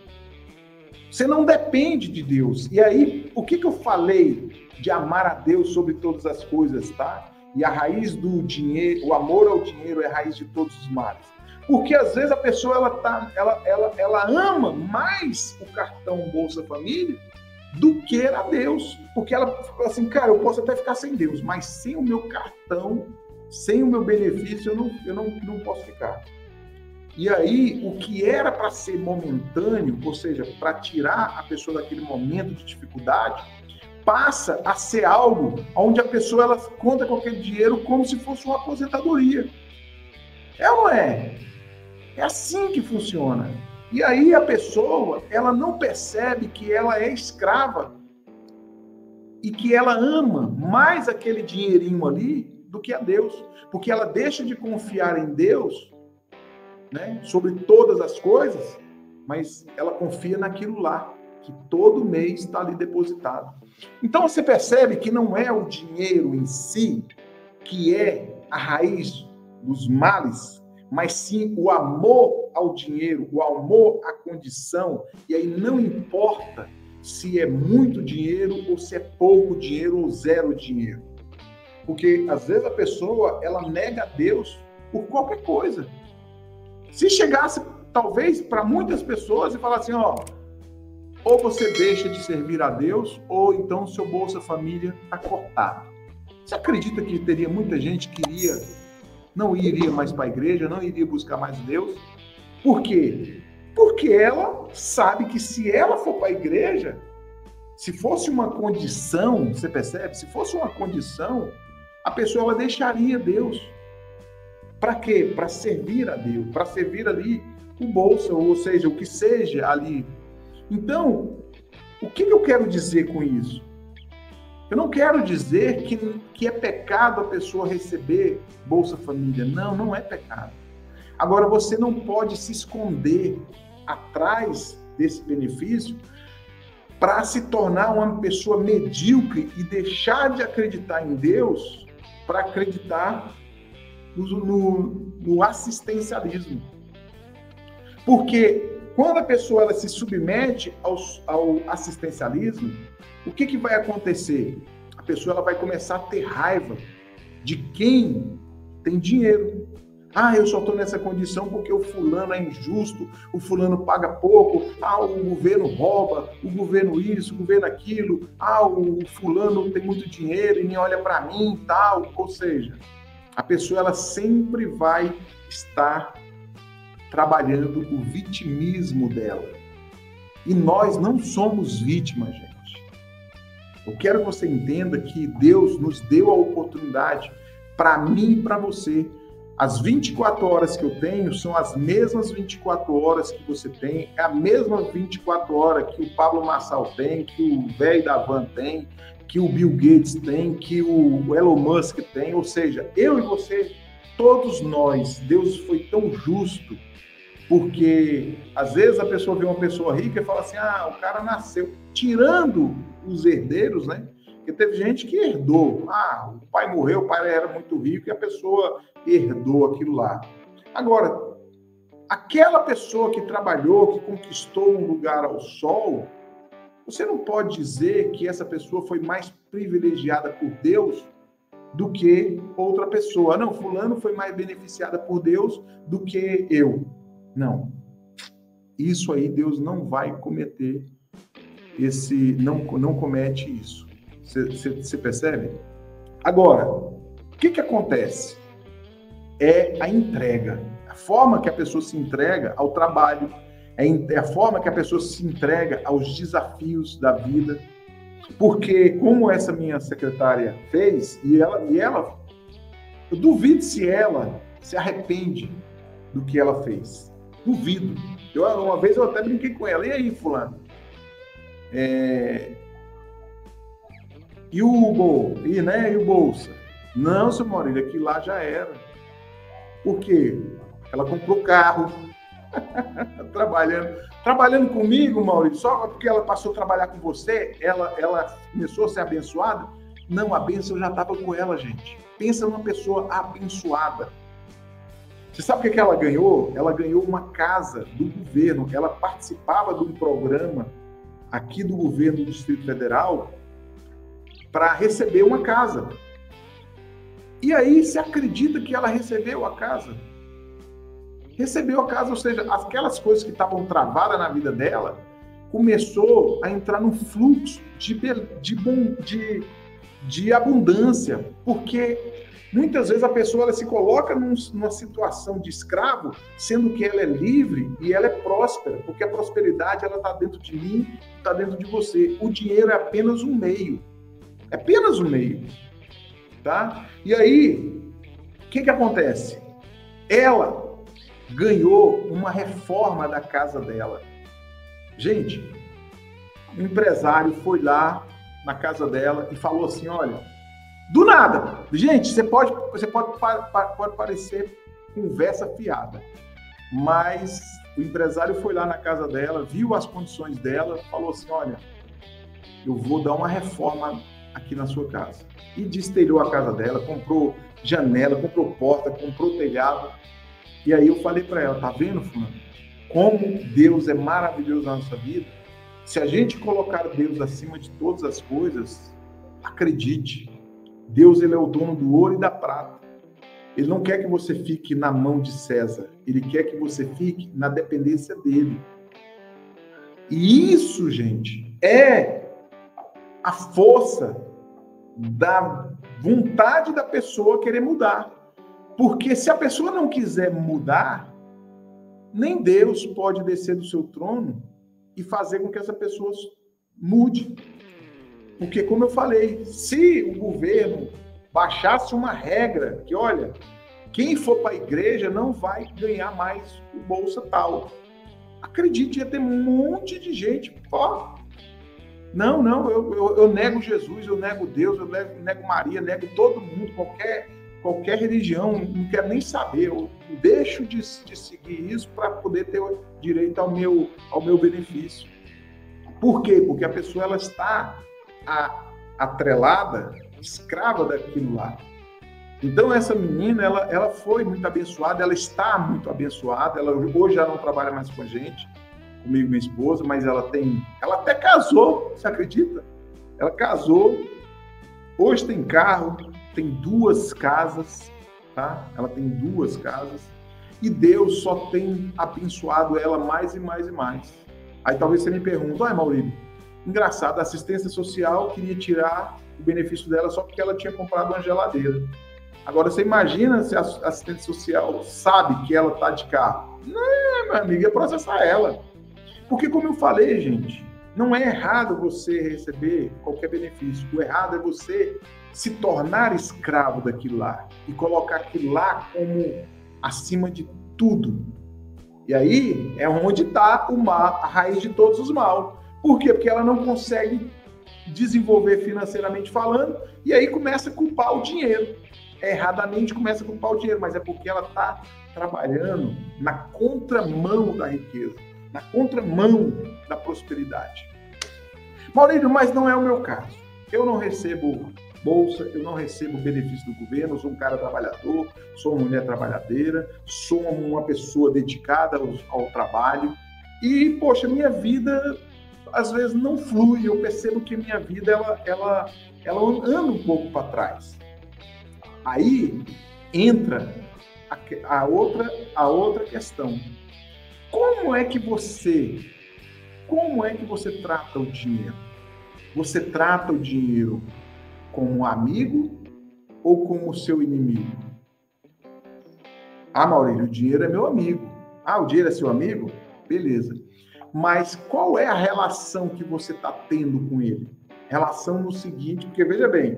Você não depende de Deus. E aí, o que eu falei de amar a Deus sobre todas as coisas, tá? E a raiz do dinheiro, o amor ao dinheiro é a raiz de todos os males. Porque às vezes a pessoa ela ama mais o cartão Bolsa Família do que a Deus. Porque ela fala assim, cara, eu posso até ficar sem Deus, mas sem o meu cartão, sem o meu benefício, eu não posso ficar. E aí, o que era para ser momentâneo, ou seja, para tirar a pessoa daquele momento de dificuldade, passa a ser algo onde a pessoa ela conta com aquele dinheiro como se fosse uma aposentadoria. É ou não é? É assim que funciona. E aí a pessoa, ela não percebe que ela é escrava e que ela ama mais aquele dinheirinho ali do que a Deus. Porque ela deixa de confiar em Deus, né, sobre todas as coisas, mas ela confia naquilo lá, que todo mês está ali depositado. Então você percebe que não é o dinheiro em si que é a raiz dos males, mas sim o amor ao dinheiro, o amor à condição, e aí não importa se é muito dinheiro ou se é pouco dinheiro ou zero dinheiro. Porque às vezes a pessoa, ela nega a Deus por qualquer coisa. Se chegasse, talvez, para muitas pessoas e falasse assim, ó, ou você deixa de servir a Deus, ou então seu Bolsa Família está cortado. Você acredita que teria muita gente que não iria mais para a igreja, não iria buscar mais Deus? Por quê? Porque ela sabe que se ela for para a igreja, se fosse uma condição, você percebe? Se fosse uma condição, a pessoa ela deixaria Deus. Para quê? Para servir a Deus, para servir ali o bolsa, ou seja, o que seja ali. Então, o que eu quero dizer com isso? Eu não quero dizer que é pecado a pessoa receber Bolsa Família. Não, não é pecado. Agora, você não pode se esconder atrás desse benefício para se tornar uma pessoa medíocre e deixar de acreditar em Deus para acreditar no assistencialismo. Porque quando a pessoa ela se submete ao assistencialismo, o que vai acontecer? A pessoa ela vai começar a ter raiva de quem tem dinheiro. Ah, eu só estou nessa condição porque o fulano é injusto, o fulano paga pouco, o governo rouba, o governo isso, o governo aquilo, o fulano tem muito dinheiro e nem olha para mim e tal. Ou seja, a pessoa ela sempre vai estar trabalhando o vitimismo dela. E nós não somos vítimas, gente. Eu quero que você entenda que Deus nos deu a oportunidade, para mim e para você. As 24 horas que eu tenho são as mesmas 24 horas que você tem, é a mesma 24 horas que o Pablo Marçal tem, que o velho da Van tem, que o Bill Gates tem, que o Elon Musk tem. Ou seja, eu e você, todos nós, Deus foi tão justo, porque às vezes a pessoa vê uma pessoa rica e fala assim, o cara nasceu, tirando os herdeiros, né? Porque teve gente que herdou, o pai morreu, o pai era muito rico e a pessoa herdou aquilo lá. Agora, aquela pessoa que trabalhou, que conquistou um lugar ao sol, você não pode dizer que essa pessoa foi mais privilegiada por Deus do que outra pessoa. Não, fulano foi mais beneficiada por Deus do que eu. Não. Isso aí Deus não vai cometer não comete isso. Você percebe? Agora, o que acontece? É a entrega. A forma que a pessoa se entrega ao trabalho, é a forma que a pessoa se entrega aos desafios da vida. Porque, como essa minha secretária fez, e ela, eu duvido se ela se arrepende do que ela fez. Duvido. Uma vez eu até brinquei com ela. E aí, fulano? E o Bolsa? Não, seu Maurílio, aquilo lá já era. Por quê? Ela comprou carro, trabalhando comigo, Maurílio, só porque ela passou a trabalhar com você, ela começou a ser abençoada? Não, a bênção já estava com ela, gente. Pensa numa pessoa abençoada. Você sabe o que ela ganhou? Ela ganhou uma casa do governo. Ela participava de um programa aqui do governo do Distrito Federal para receber uma casa. E aí, você acredita que ela recebeu a casa? Recebeu a casa, ou seja, aquelas coisas que estavam travadas na vida dela, começou a entrar num fluxo de abundância, porque muitas vezes a pessoa ela se coloca numa situação de escravo, sendo que ela é livre e ela é próspera, porque a prosperidade ela está dentro de mim, está dentro de você. O dinheiro é apenas um meio. É apenas um meio. Tá? E aí, o que acontece? Ela ganhou uma reforma da casa dela. Gente, um empresário foi lá na casa dela e falou assim, olha, do nada, gente, você pode parecer conversa fiada, mas o empresário foi lá na casa dela, viu as condições dela, falou assim, olha, eu vou dar uma reforma aqui na sua casa. E destelhou a casa dela, comprou janela, comprou porta, comprou telhado. E aí eu falei para ela, tá vendo, fulano? Como Deus é maravilhoso na nossa vida. Se a gente colocar Deus acima de todas as coisas, acredite, Deus ele é o dono do ouro e da prata. Ele não quer que você fique na mão de César, ele quer que você fique na dependência dele. E isso, gente, é a força da vontade da pessoa querer mudar. Porque se a pessoa não quiser mudar, nem Deus pode descer do seu trono e fazer com que essa pessoa mude. Porque, como eu falei, se o governo baixasse uma regra que, olha, quem for para a igreja não vai ganhar mais o bolsa tal. Acredite, ia ter um monte de gente, ó, não, eu nego Jesus, eu nego Deus, eu nego Maria, nego todo mundo, qualquer religião, não quero nem saber, eu deixo de seguir isso para poder ter direito ao meu benefício. Por quê? Porque a pessoa ela está atrelada, escrava daquilo lá. Então essa menina, ela foi muito abençoada, ela está muito abençoada, ela hoje já não trabalha mais com a gente, comigo e minha esposa, mas ela até casou, você acredita? Ela casou, hoje tem carro, tem 2 casas, tá? Ela tem 2 casas, e Deus só tem abençoado ela mais e mais e mais. Aí talvez você me pergunte, Maurício, engraçado, a assistência social queria tirar o benefício dela só porque ela tinha comprado uma geladeira. Agora, você imagina se a assistente social sabe que ela está de carro? Não, meu amigo, ia processar ela. Porque, como eu falei, gente, não é errado você receber qualquer benefício. O errado é você se tornar escravo daquilo lá e colocar aquilo lá como acima de tudo. E aí é onde está a raiz de todos os males. Por quê? Porque ela não consegue desenvolver financeiramente falando e aí começa a culpar o dinheiro. Erradamente começa a culpar o dinheiro, mas é porque ela está trabalhando na contramão da riqueza, na contramão da prosperidade. Maurício, mas não é o meu caso. Eu não recebo bolsa, eu não recebo benefício do governo, eu sou um cara trabalhador, sou uma mulher trabalhadeira, sou uma pessoa dedicada ao trabalho e, poxa, minha vida às vezes não flui, eu percebo que minha vida ela anda um pouco para trás. Aí entra a outra questão. Como é que você trata o dinheiro? Você trata o dinheiro como um amigo ou como seu inimigo? Maurício, o dinheiro é meu amigo. O dinheiro é seu amigo? Beleza. Mas qual é a relação que você está tendo com ele? Relação no seguinte, porque veja bem,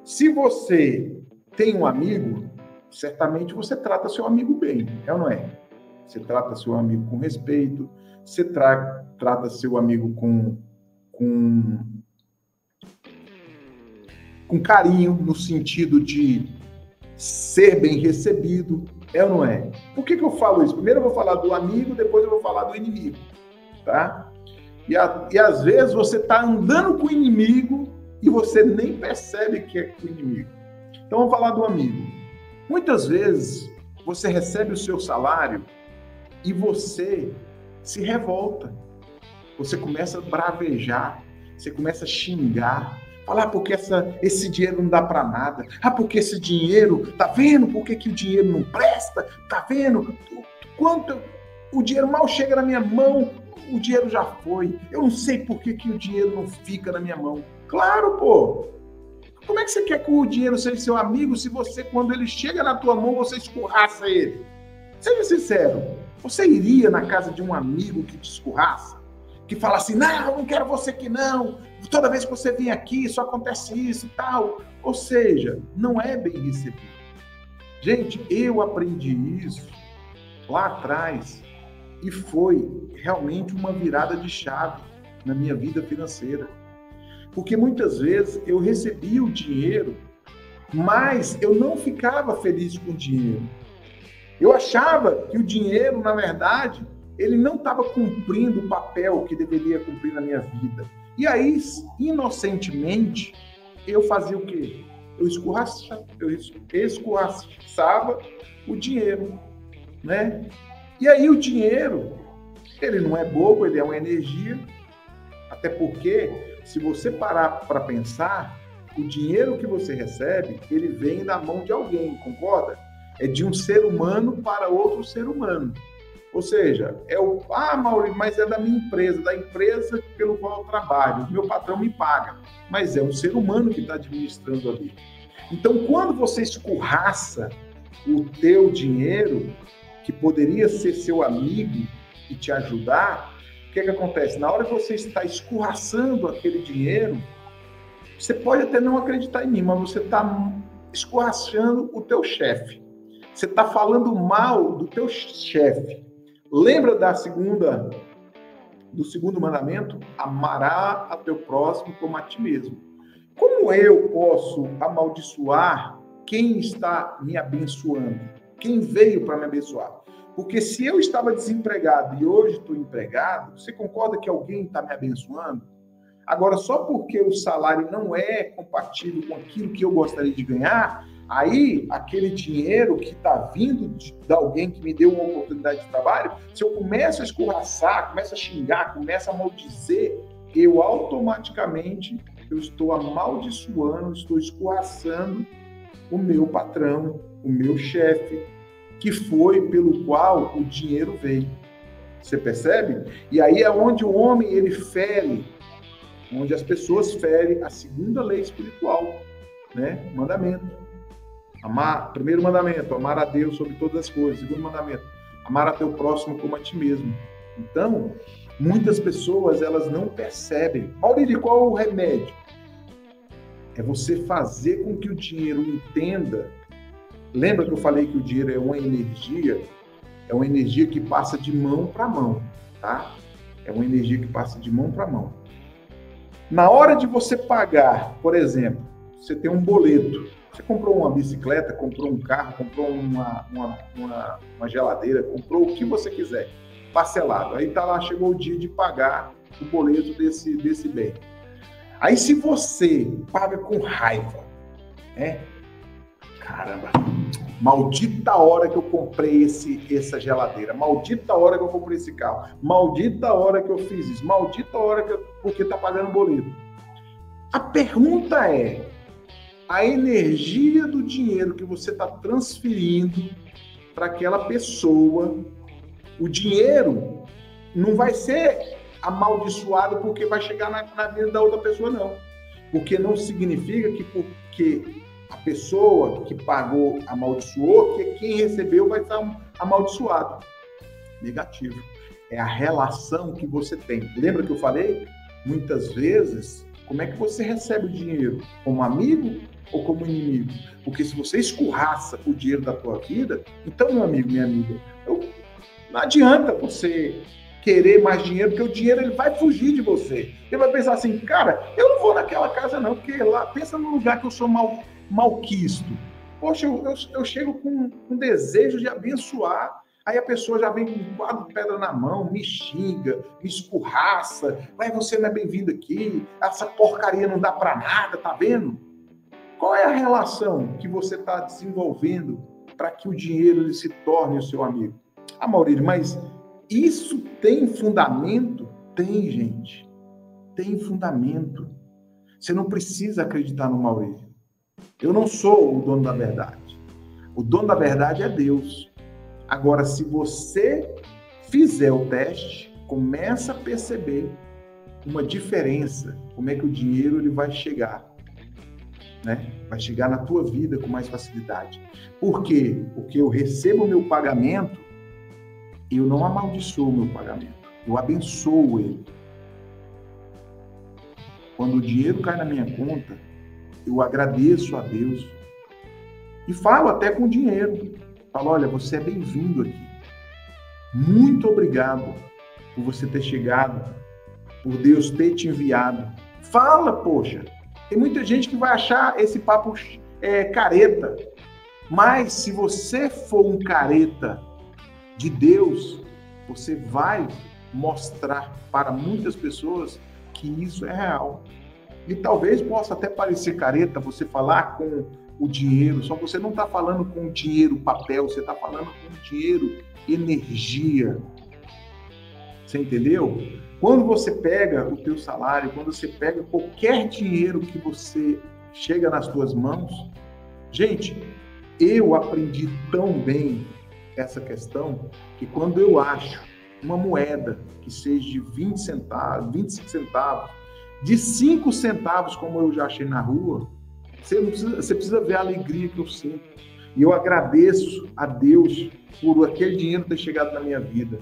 se você tem um amigo, certamente você trata seu amigo bem, é ou não é? Você trata seu amigo com respeito, você trata seu amigo com carinho, no sentido de ser bem recebido, é ou não é? Por que eu falo isso? Primeiro eu vou falar do amigo, depois eu vou falar do inimigo, tá? E às vezes você está andando com o inimigo e você nem percebe que é com o inimigo. Então vamos falar do amigo. Muitas vezes você recebe o seu salário e você se revolta. Você começa a bravejar, você começa a xingar, falar porque esse dinheiro não dá para nada. Porque esse dinheiro, tá vendo por que o dinheiro não presta? Tá vendo quanto o dinheiro mal chega na minha mão, o dinheiro já foi. Eu não sei por que o dinheiro não fica na minha mão. Claro, pô. Como é que você quer que o dinheiro seja seu amigo se você, quando ele chega na tua mão, você escorraça ele? Seja sincero, você iria na casa de um amigo que te escorraça? Que fala assim, não quero você aqui não, toda vez que você vem aqui só acontece isso e tal. Ou seja, não é bem recebido. Gente, eu aprendi isso lá atrás e foi realmente uma virada de chave na minha vida financeira. Porque muitas vezes eu recebia o dinheiro, mas eu não ficava feliz com o dinheiro. Eu achava que o dinheiro, na verdade, ele não estava cumprindo o papel que deveria cumprir na minha vida. E aí, inocentemente, eu fazia o quê? Eu escorraçava o dinheiro, né? E aí o dinheiro, ele não é bobo, ele é uma energia, até porque, se você parar para pensar, o dinheiro que você recebe, ele vem da mão de alguém, concorda? É de um ser humano para outro ser humano. Ou seja, Maurício, mas é da minha empresa, da empresa pelo qual eu trabalho, o meu patrão me paga. Mas é um ser humano que está administrando ali. Então, quando você escorraça o teu dinheiro, que poderia ser seu amigo e te ajudar, o que acontece? Na hora que você está escorraçando aquele dinheiro, você pode até não acreditar em mim, mas você está escorraçando o teu chefe. Você está falando mal do teu chefe. Lembra do segundo mandamento? Amará a teu próximo como a ti mesmo. Como eu posso amaldiçoar quem está me abençoando? Quem veio para me abençoar? Porque se eu estava desempregado e hoje estou empregado, você concorda que alguém está me abençoando? Agora, só porque o salário não é compatível com aquilo que eu gostaria de ganhar, aí aquele dinheiro que está vindo de alguém que me deu uma oportunidade de trabalho, se eu começo a escorraçar, começo a xingar, começo a maldizer, eu automaticamente estou amaldiçoando, estou escorraçando o meu patrão, o meu chefe, que foi pelo qual o dinheiro veio. Você percebe? E aí é onde o homem ele fere, onde as pessoas ferem a segunda lei espiritual, né? Mandamento. Primeiro mandamento, amar a Deus sobre todas as coisas. Segundo mandamento, amar a teu próximo como a ti mesmo. Então, muitas pessoas, elas não percebem. Maurício, qual o remédio? É você fazer com que o dinheiro entenda. Lembra que eu falei que o dinheiro é uma energia? É uma energia que passa de mão para mão, tá? É uma energia que passa de mão para mão. Na hora de você pagar, por exemplo, você tem um boleto. Você comprou uma bicicleta, comprou um carro, comprou uma geladeira, comprou o que você quiser, parcelado. Aí tá lá, chegou o dia de pagar o boleto desse bem. Aí se você paga com raiva, né? Caramba, maldita hora que eu comprei essa geladeira, maldita hora que eu comprei esse carro, maldita hora que eu fiz isso, maldita hora porque tá pagando boleto. A pergunta é, a energia do dinheiro que você está transferindo para aquela pessoa, o dinheiro não vai ser amaldiçoado porque vai chegar na vida da outra pessoa, não. Porque não significa que porque a pessoa que pagou amaldiçoou, que quem recebeu vai estar amaldiçoado. Negativo. É a relação que você tem. Lembra que eu falei? Muitas vezes, como é que você recebe o dinheiro? Como amigo ou como inimigo? Porque se você escorraça o dinheiro da tua vida, então, meu amigo, minha amiga, não adianta você querer mais dinheiro, porque o dinheiro ele vai fugir de você. Ele vai pensar assim, cara, eu não vou naquela casa não, porque lá, pensa no lugar que eu sou malquisto. Poxa, eu chego com um desejo de abençoar, aí a pessoa já vem com um quadro de pedra na mão, me xinga, me escorraça, vai, você não é bem-vindo aqui, essa porcaria não dá para nada, tá vendo? Qual é a relação que você está desenvolvendo para que o dinheiro ele se torne o seu amigo? Ah, Maurício, mas isso tem fundamento? Tem, gente. Tem fundamento. Você não precisa acreditar no Maurício. Eu não sou o dono da verdade. O dono da verdade é Deus. Agora, se você fizer o teste, começa a perceber uma diferença. Como é que o dinheiro ele vai chegar. Né? Vai chegar na tua vida com mais facilidade. Por quê? Porque eu recebo o meu pagamento, eu não amaldiçoo o meu pagamento, eu abençoo ele. Quando o dinheiro cai na minha conta, eu agradeço a Deus e falo até com o dinheiro. Falo, olha, você é bem-vindo aqui. Muito obrigado por você ter chegado, por Deus ter te enviado. Fala, poxa. Tem muita gente que vai achar esse papo careta. Mas se você for um careta de Deus, você vai mostrar para muitas pessoas que isso é real. E talvez possa até parecer careta você falar com o dinheiro, só que você não está falando com o dinheiro papel, você está falando com o dinheiro energia. Você entendeu? Quando você pega o teu salário, quando você pega qualquer dinheiro que você chega nas suas mãos, gente, eu aprendi tão bem essa questão que quando eu acho uma moeda que seja de 20 centavos, 25 centavos, de 5 centavos, como eu já achei na rua, você precisa ver a alegria que eu sinto. E eu agradeço a Deus por aquele dinheiro ter chegado na minha vida.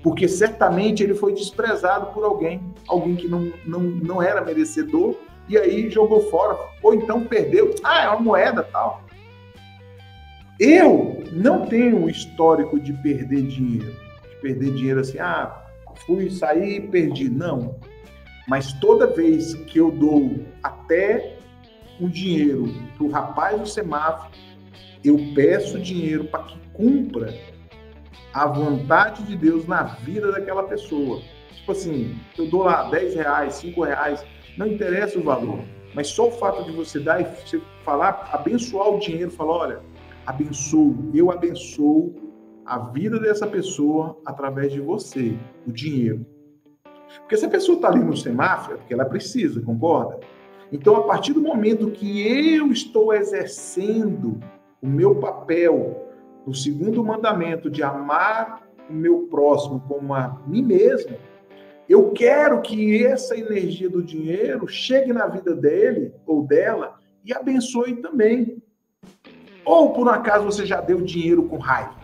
Porque certamente ele foi desprezado por alguém que não era merecedor, e aí jogou fora, ou então perdeu. Ah, é uma moeda, tal. Eu não tenho um histórico de perder dinheiro. De perder dinheiro assim, fui sair e perdi. Não. Mas toda vez que eu dou até um dinheiro para o rapaz do semáforo, eu peço dinheiro para que cumpra a vontade de Deus na vida daquela pessoa. Tipo assim, eu dou lá R$10, R$5, não interessa o valor, mas só o fato de você dar e você falar, abençoar o dinheiro, falar, olha, eu abençoo a vida dessa pessoa através de você, o dinheiro. Porque se a pessoa está ali no semáforo, é porque ela precisa, concorda? Então, a partir do momento que eu estou exercendo o meu papel no segundo mandamento de amar o meu próximo como a mim mesmo, eu quero que essa energia do dinheiro chegue na vida dele ou dela e abençoe também. Ou, por um acaso, você já deu dinheiro com raiva?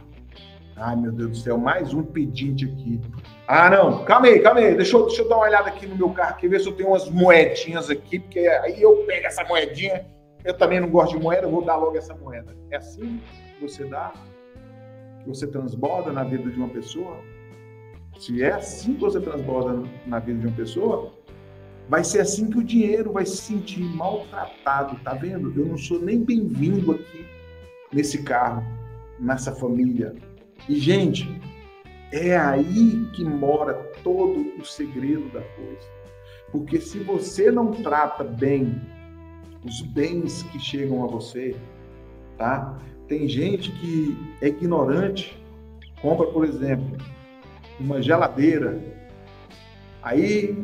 Ai, meu Deus do céu, mais um pedinte aqui. Ah, não, calma aí, deixa eu dar uma olhada aqui no meu carro, aqui, ver se eu tenho umas moedinhas aqui, porque aí eu pego essa moedinha, eu também não gosto de moeda, eu vou dar logo essa moeda. É assim que você dá? Que você transborda na vida de uma pessoa? Se é assim que você transborda na vida de uma pessoa, vai ser assim que o dinheiro vai se sentir maltratado, tá vendo? Eu não sou nem bem-vindo aqui nesse carro, nessa família. E, gente, é aí que mora todo o segredo da coisa. Porque se você não trata bem os bens que chegam a você, tá? Tem gente que é ignorante, compra, por exemplo, uma geladeira, aí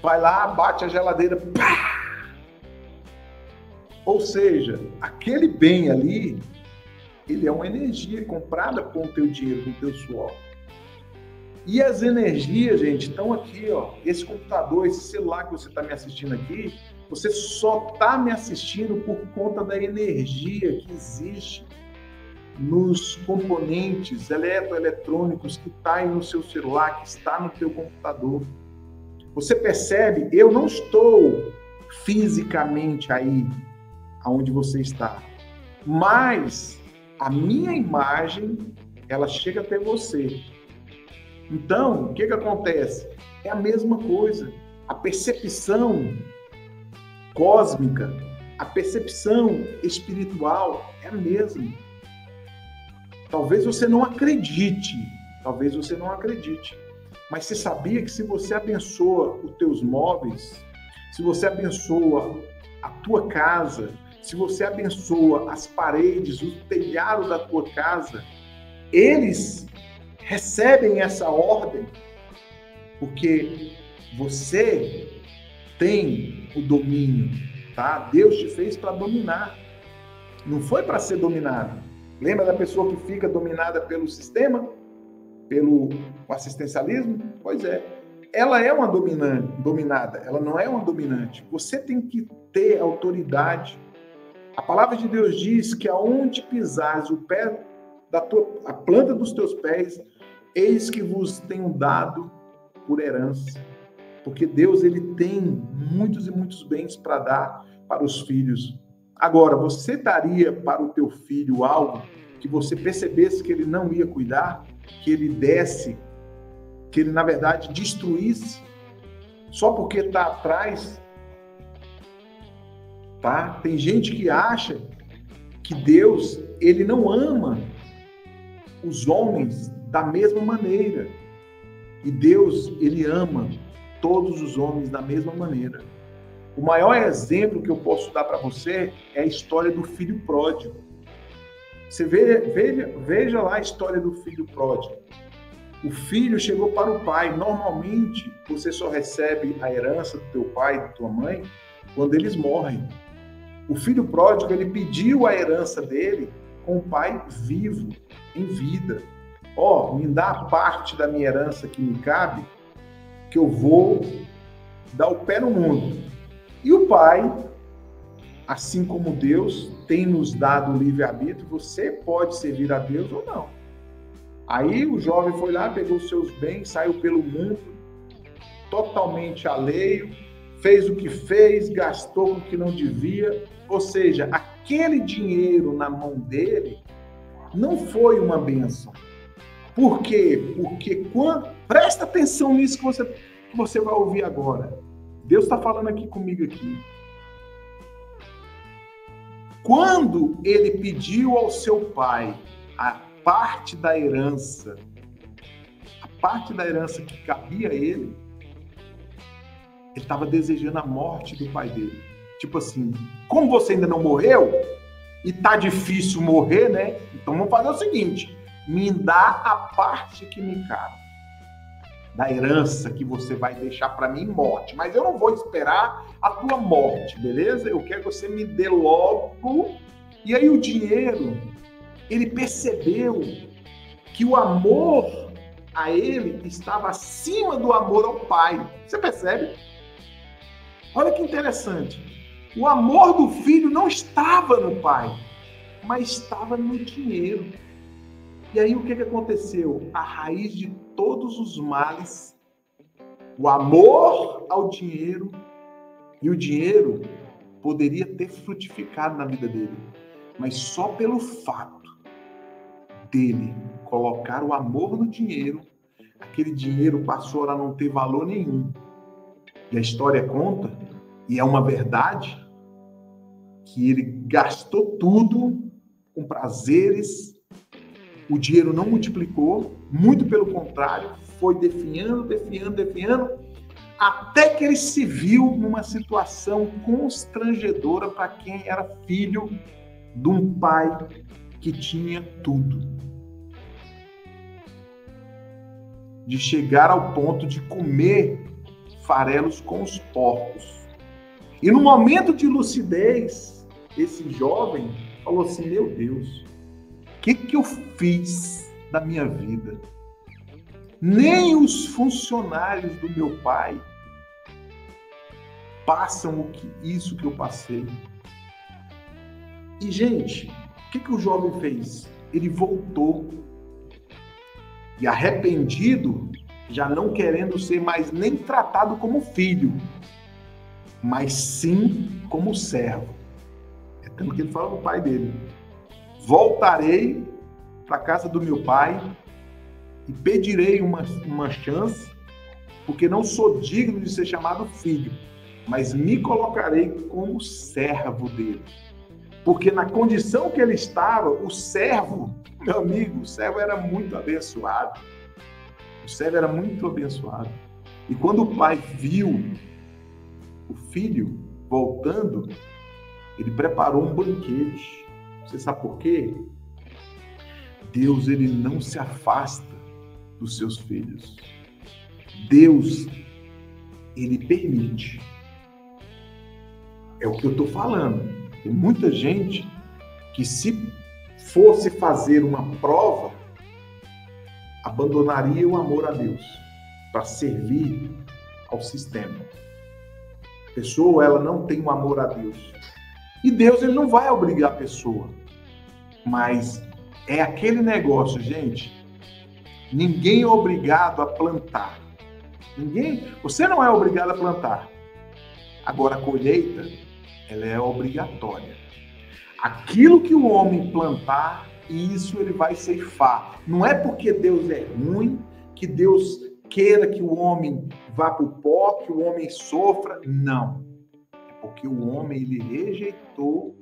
vai lá, bate a geladeira, pá! Ou seja, aquele bem ali, ele é uma energia comprada com o teu dinheiro, com o teu suor. E as energias, gente, estão aqui, ó. Esse computador, esse celular que você está me assistindo aqui, você só está me assistindo por conta da energia que existe nos componentes eletroeletrônicos que está aí no seu celular, que está no teu computador. Você percebe? Eu não estou fisicamente aí, aonde você está, mas a minha imagem, ela chega até você. Então, o que acontece? É a mesma coisa. A percepção cósmica, a percepção espiritual é a mesma. Talvez você não acredite, mas você sabia que se você abençoa os teus móveis, se você abençoa a tua casa, se você abençoa as paredes, o telhado da tua casa, eles recebem essa ordem porque você tem o domínio, tá? Deus te fez para dominar, não foi para ser dominado. Lembra da pessoa que fica dominada pelo sistema, pelo assistencialismo? Pois é, ela é uma dominada, ela não é uma dominante. Você tem que ter autoridade. A palavra de Deus diz que aonde pisares o pé a planta dos teus pés, eis que vos tenho dado por herança. Porque Deus, ele tem muitos e muitos bens para dar para os filhos. Agora, você daria para o teu filho algo que você percebesse que ele não ia cuidar? que ele desse, que ele, na verdade, destruísse, só porque está atrás, tá? Tem gente que acha que Deus, ele não ama os homens da mesma maneira. E Deus, ele ama todos os homens da mesma maneira. O maior exemplo que eu posso dar para você é a história do filho pródigo. Você veja lá a história do filho pródigo. O filho chegou para o pai. Normalmente, você só recebe a herança do teu pai e da tua mãe quando eles morrem. O filho pródigo, ele pediu a herança dele com o pai vivo, em vida. Me dá a parte da minha herança que me cabe, que eu vou dar o pé no mundo. E o pai, assim como Deus, tem nos dado o livre-arbítrio, você pode servir a Deus ou não. Aí o jovem foi lá, pegou os seus bens, saiu pelo mundo, totalmente alheio, fez o que fez, gastou o que não devia. Ou seja, aquele dinheiro na mão dele não foi uma bênção. Por quê? Porque presta atenção nisso que você vai ouvir agora. Deus está falando aqui comigo aqui. Quando ele pediu ao seu pai a parte da herança que cabia a ele estava desejando a morte do pai dele. Tipo assim, como você ainda não morreu e tá difícil morrer, né? Então vamos fazer o seguinte, me dá a parte que me cabe da herança que você vai deixar para mim morte, mas eu não vou esperar a tua morte, beleza? Eu quero que você me dê logo. E aí o dinheiro, ele percebeu que o amor a ele estava acima do amor ao pai. Você percebe? Olha que interessante. O amor do filho não estava no pai, mas estava no dinheiro. E aí o que aconteceu? A raiz de todos os males, o amor ao dinheiro, e o dinheiro poderia ter frutificado na vida dele, mas só pelo fato dele colocar o amor no dinheiro, aquele dinheiro passou a não ter valor nenhum. E a história conta, e é uma verdade, que ele gastou tudo com prazeres, o dinheiro não multiplicou, muito pelo contrário, foi definhando, até que ele se viu numa situação constrangedora para quem era filho de um pai que tinha tudo. De chegar ao ponto de comer farelos com os porcos. E no momento de lucidez, esse jovem falou assim, meu Deus, o que eu fiz da minha vida? Nem os funcionários do meu pai passam isso que eu passei. E, gente, o que o jovem fez? Ele voltou. E arrependido, já não querendo ser mais nem tratado como filho, mas sim como servo. É tanto que ele fala para o pai dele, voltarei para a casa do meu pai e pedirei uma chance, porque não sou digno de ser chamado filho, mas me colocarei como servo dele. Porque na condição que ele estava, o servo, meu amigo, o servo era muito abençoado. O servo era muito abençoado. E quando o pai viu o filho voltando, ele preparou um banquete. Você sabe por quê? Deus, ele não se afasta dos seus filhos. Deus, ele permite. É o que eu estou falando. Tem muita gente que, se fosse fazer uma prova, abandonaria o amor a Deus para servir ao sistema. A pessoa, ela não tem o amor a Deus. E Deus, ele não vai obrigar a pessoa. Mas é aquele negócio, gente. Ninguém é obrigado a plantar. Você não é obrigado a plantar. Agora, a colheita, ela é obrigatória. Aquilo que o homem plantar, e isso ele vai ceifar. Não é porque Deus é ruim, que Deus queira que o homem vá para o pó, que o homem sofra. Não. É porque o homem, ele rejeitou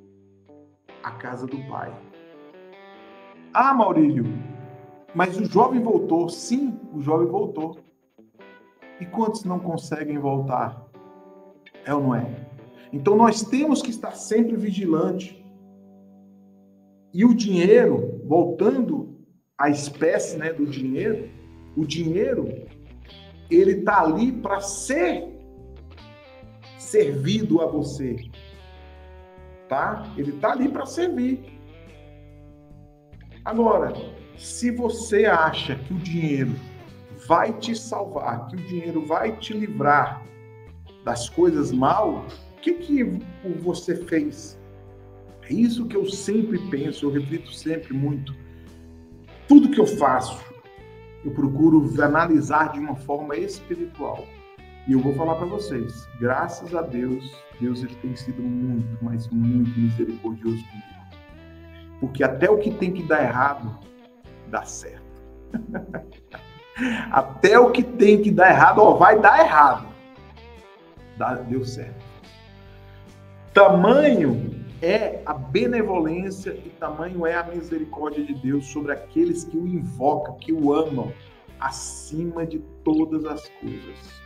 a casa do pai. Ah, Maurílio, mas o jovem voltou. Sim, o jovem voltou. E quantos não conseguem voltar? É ou não é? Então nós temos que estar sempre vigilante. E o dinheiro, voltando à espécie, né, do dinheiro, o dinheiro, ele está ali para ser servido a você. Tá? Ele está ali para servir. Agora, se você acha que o dinheiro vai te salvar, que o dinheiro vai te livrar das coisas mal, o que você fez? É isso que eu sempre penso, eu repito sempre muito. Tudo que eu faço, eu procuro analisar de uma forma espiritual. E eu vou falar para vocês, graças a Deus, Deus ele tem sido muito, mas muito misericordioso comigo. Porque até o que tem que dar errado, dá certo. Até o que tem que dar errado, vai dar errado. Deu certo. Tamanho é a benevolência e tamanho é a misericórdia de Deus sobre aqueles que o invocam, que o amam, acima de todas as coisas.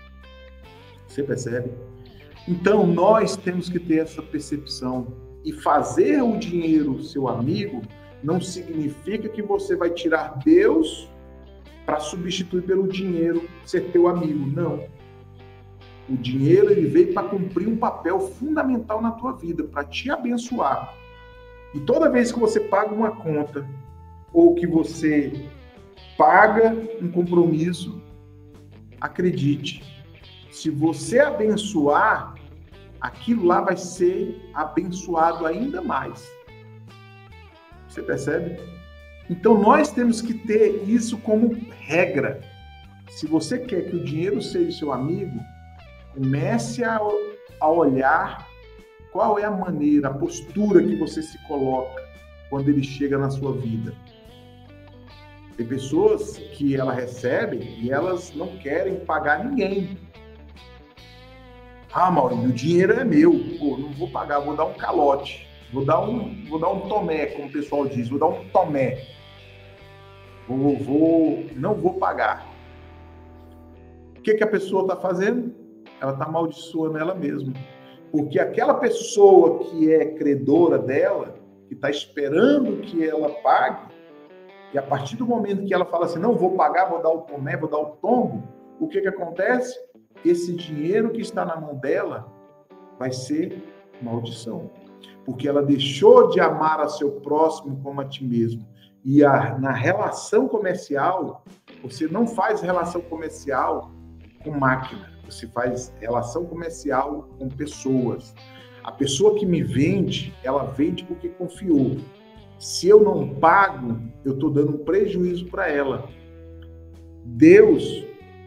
Você percebe? Então, nós temos que ter essa percepção. E fazer o dinheiro seu amigo não significa que você vai tirar Deus para substituir pelo dinheiro ser teu amigo. Não. O dinheiro ele veio para cumprir um papel fundamental na tua vida, para te abençoar. E toda vez que você paga uma conta ou que você paga um compromisso, acredite, se você abençoar, aquilo lá vai ser abençoado ainda mais. Você percebe? Então nós temos que ter isso como regra. Se você quer que o dinheiro seja seu amigo, comece a olhar qual é a maneira, a postura que você se coloca quando ele chega na sua vida. Tem pessoas que ela recebe e elas não querem pagar ninguém. Ah, Maurício, o dinheiro é meu. Pô, não vou pagar, vou dar um calote. Vou dar um tomé, como o pessoal diz. Vou dar um tomé. Não vou pagar. O que a pessoa está fazendo? Ela está amaldiçoando ela mesma. Porque aquela pessoa que é credora dela, que está esperando que ela pague, e a partir do momento que ela fala assim, não vou pagar, vou dar o tomé, vou dar o tombo, o que acontece? Esse dinheiro que está na mão dela vai ser maldição. Porque ela deixou de amar a seu próximo como a ti mesmo. E na relação comercial, você não faz relação comercial com máquina. Você faz relação comercial com pessoas. A pessoa que me vende, ela vende porque confiou. Se eu não pago, eu estou dando um prejuízo para ela. Deus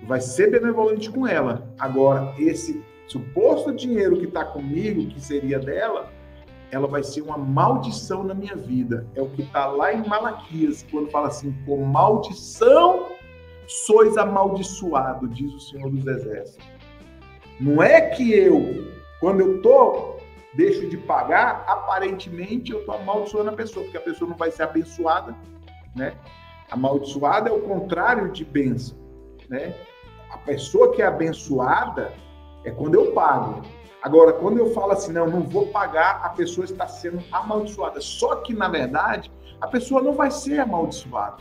vai ser benevolente com ela. Agora, esse suposto dinheiro que está comigo, que seria dela, ela vai ser uma maldição na minha vida. É o que está lá em Malaquias, quando fala assim, com maldição sois amaldiçoado, diz o Senhor dos Exércitos. Não é que quando eu deixo de pagar, aparentemente eu estou amaldiçoando a pessoa, porque a pessoa não vai ser abençoada, né? Amaldiçoada é o contrário de bênção, né? A pessoa que é abençoada é quando eu pago. Agora, quando eu falo assim, não vou pagar, a pessoa está sendo amaldiçoada. Só que, na verdade, a pessoa não vai ser amaldiçoada.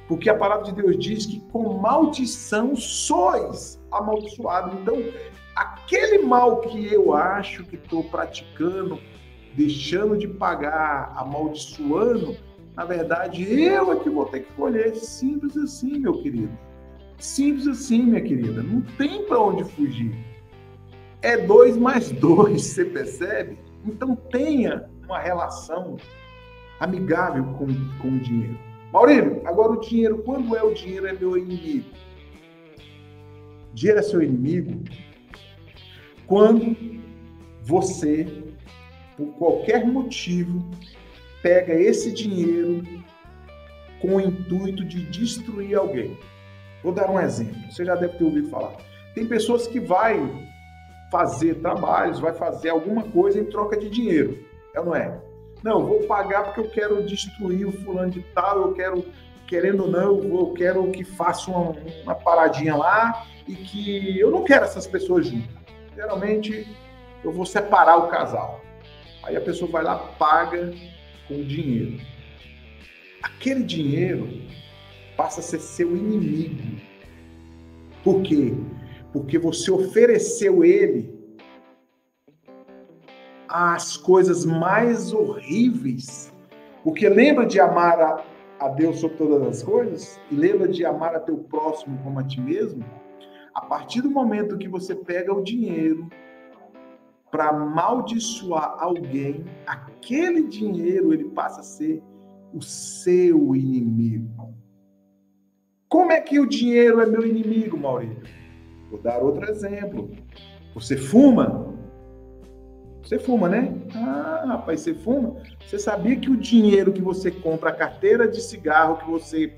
Porque a palavra de Deus diz que com maldição sois amaldiçoados. Então, aquele mal que eu acho que estou praticando, deixando de pagar, amaldiçoando, na verdade, eu é que vou ter que colher. Simples assim, meu querido. Simples assim, minha querida. Não tem para onde fugir. É 2 mais 2, você percebe? Então tenha uma relação amigável com o dinheiro. Maurílio, agora o dinheiro, quando o dinheiro é meu inimigo? O dinheiro é seu inimigo quando você, por qualquer motivo, pega esse dinheiro com o intuito de destruir alguém. Vou dar um exemplo, você já deve ter ouvido falar. Tem pessoas que vai fazer trabalhos, vai fazer alguma coisa em troca de dinheiro, é ou não é? Não, vou pagar porque eu quero destruir o fulano de tal, eu quero, querendo ou não, eu quero que faça uma paradinha lá e que eu não quero essas pessoas juntas. Geralmente, eu vou separar o casal. Aí a pessoa vai lá, paga com dinheiro. Aquele dinheiro passa a ser seu inimigo. Por quê? Porque você ofereceu ele as coisas mais horríveis. Porque lembra de amar a Deus sobre todas as coisas? E lembra de amar a teu próximo como a ti mesmo? A partir do momento que você pega o dinheiro para amaldiçoar alguém, aquele dinheiro ele passa a ser o seu inimigo. Como é que o dinheiro é meu inimigo, Maurício? Vou dar outro exemplo. Você fuma? Você fuma, né? Ah, rapaz, você fuma? Você sabia que o dinheiro que você compra, a carteira de cigarro que você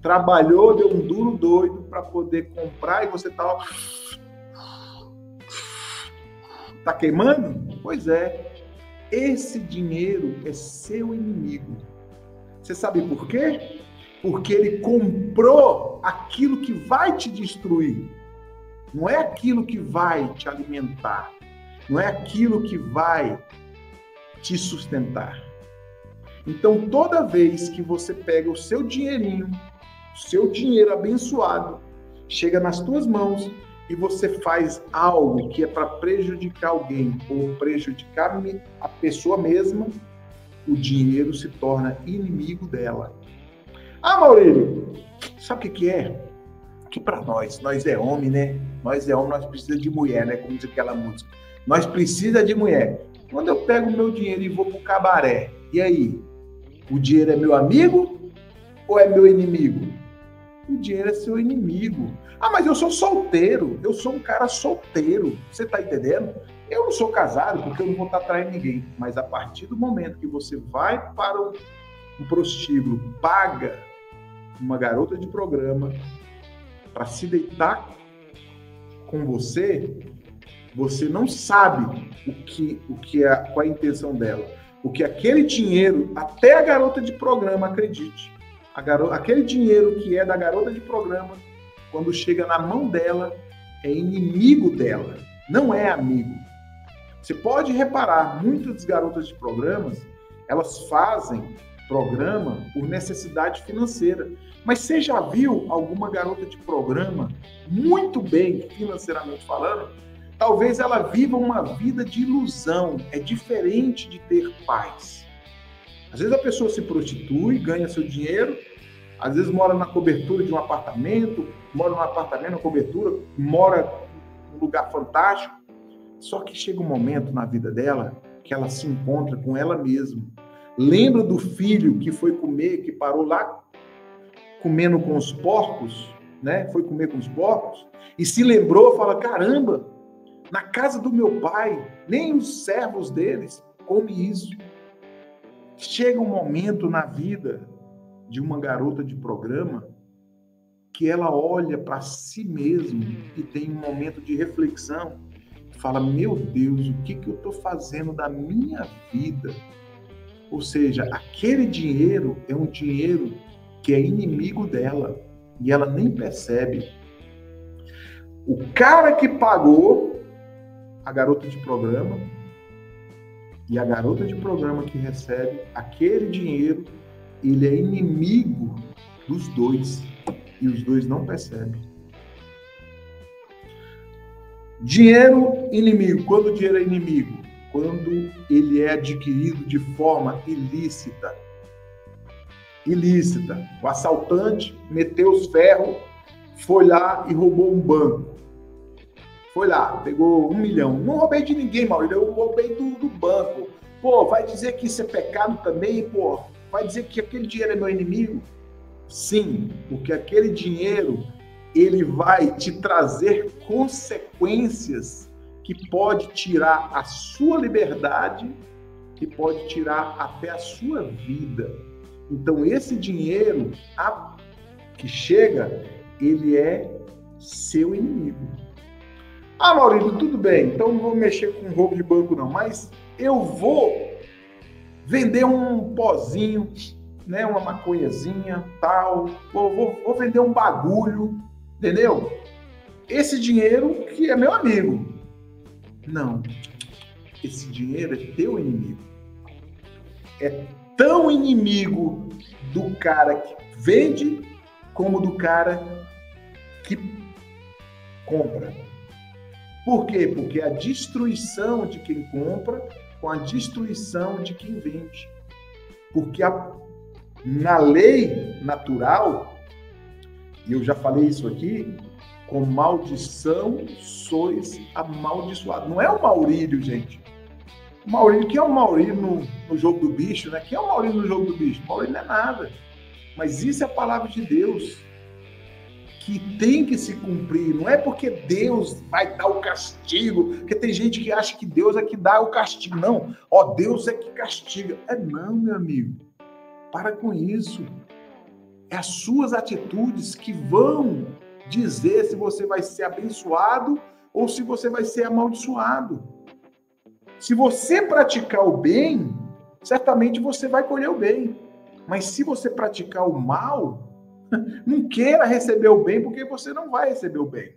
trabalhou, deu um duro doido para poder comprar e você tá queimando? Pois é. Esse dinheiro é seu inimigo. Você sabe por quê? Porque ele comprou aquilo que vai te destruir. Não é aquilo que vai te alimentar. Não é aquilo que vai te sustentar. Então, toda vez que você pega o seu dinheirinho, o seu dinheiro abençoado, chega nas tuas mãos e você faz algo que é para prejudicar alguém ou prejudicar a pessoa mesma, o dinheiro se torna inimigo dela. Ah, Maurílio, sabe o que é? Que para nós é homem, né? Nós é homem, nós precisamos de mulher, né? Como diz aquela música. Nós precisamos de mulher. Quando eu pego o meu dinheiro e vou pro cabaré, e aí? O dinheiro é meu amigo ou é meu inimigo? O dinheiro é seu inimigo. Ah, mas eu sou solteiro. Eu sou um cara solteiro. Você tá entendendo? Eu não sou casado porque eu não vou estar traindo ninguém. Mas a partir do momento que você vai para um prostíbulo, paga uma garota de programa para se deitar com você, você não sabe qual é a intenção dela. Porque aquele dinheiro, até a garota de programa, acredite, aquele dinheiro que é da garota de programa, quando chega na mão dela, é inimigo dela, não é amigo. Você pode reparar, muitas garotas de programas, elas fazem programa por necessidade financeira. Mas você já viu alguma garota de programa muito bem financeiramente falando? Talvez ela viva uma vida de ilusão. É diferente de ter paz. Às vezes a pessoa se prostitui, ganha seu dinheiro, às vezes mora na cobertura de um apartamento, mora num apartamento, na cobertura, mora num lugar fantástico. Só que chega um momento na vida dela que ela se encontra com ela mesma. Lembra do filho que foi comer, que parou lá comendo com os porcos, né? Foi comer com os porcos e se lembrou, fala, caramba, na casa do meu pai, nem os servos deles comem isso. Chega um momento na vida de uma garota de programa que ela olha para si mesma e tem um momento de reflexão, fala, meu Deus, o que eu estou fazendo da minha vida? Ou seja, aquele dinheiro é um dinheiro que é inimigo dela e ela nem percebe. O cara que pagou a garota de programa e a garota de programa que recebe aquele dinheiro, ele é inimigo dos dois e os dois não percebem. Dinheiro inimigo. Quando o dinheiro é inimigo? Quando ele é adquirido de forma ilícita. Ilícita. O assaltante meteu os ferros, foi lá e roubou um banco. Foi lá, pegou 1 milhão. Não roubei de ninguém, Maurício, eu roubei do banco. Pô, vai dizer que isso é pecado também, pô? Vai dizer que aquele dinheiro é meu inimigo? Sim, porque aquele dinheiro, ele vai te trazer consequências que pode tirar a sua liberdade, que pode tirar até a sua vida. Então, esse dinheiro que chega, ele é seu inimigo. Ah, Maurício, tudo bem, então não vou mexer com roubo de banco não, mas eu vou vender um pozinho, né, uma maconhazinha, tal, vou vender um bagulho, entendeu? Esse dinheiro que é meu amigo. Não, esse dinheiro é teu inimigo. É tão inimigo do cara que vende como do cara que compra. Por quê? Porque a destruição de quem compra com a destruição de quem vende. Porque na lei natural, e eu já falei isso aqui, com maldição sois amaldiçoados. Não é o Maurílio, gente. O Maurílio, quem é o Maurílio no jogo do bicho, né? Quem é o Maurílio no jogo do bicho? O Maurílio não é nada. Mas isso é a palavra de Deus, que tem que se cumprir. Não é porque Deus vai dar o castigo, porque tem gente que acha que Deus é que dá o castigo. Não, ó, Deus é que castiga. Não, meu amigo. Para com isso. É as suas atitudes que vão dizer se você vai ser abençoado ou se você vai ser amaldiçoado. Se você praticar o bem, certamente você vai colher o bem. Mas se você praticar o mal, não queira receber o bem, porque você não vai receber o bem.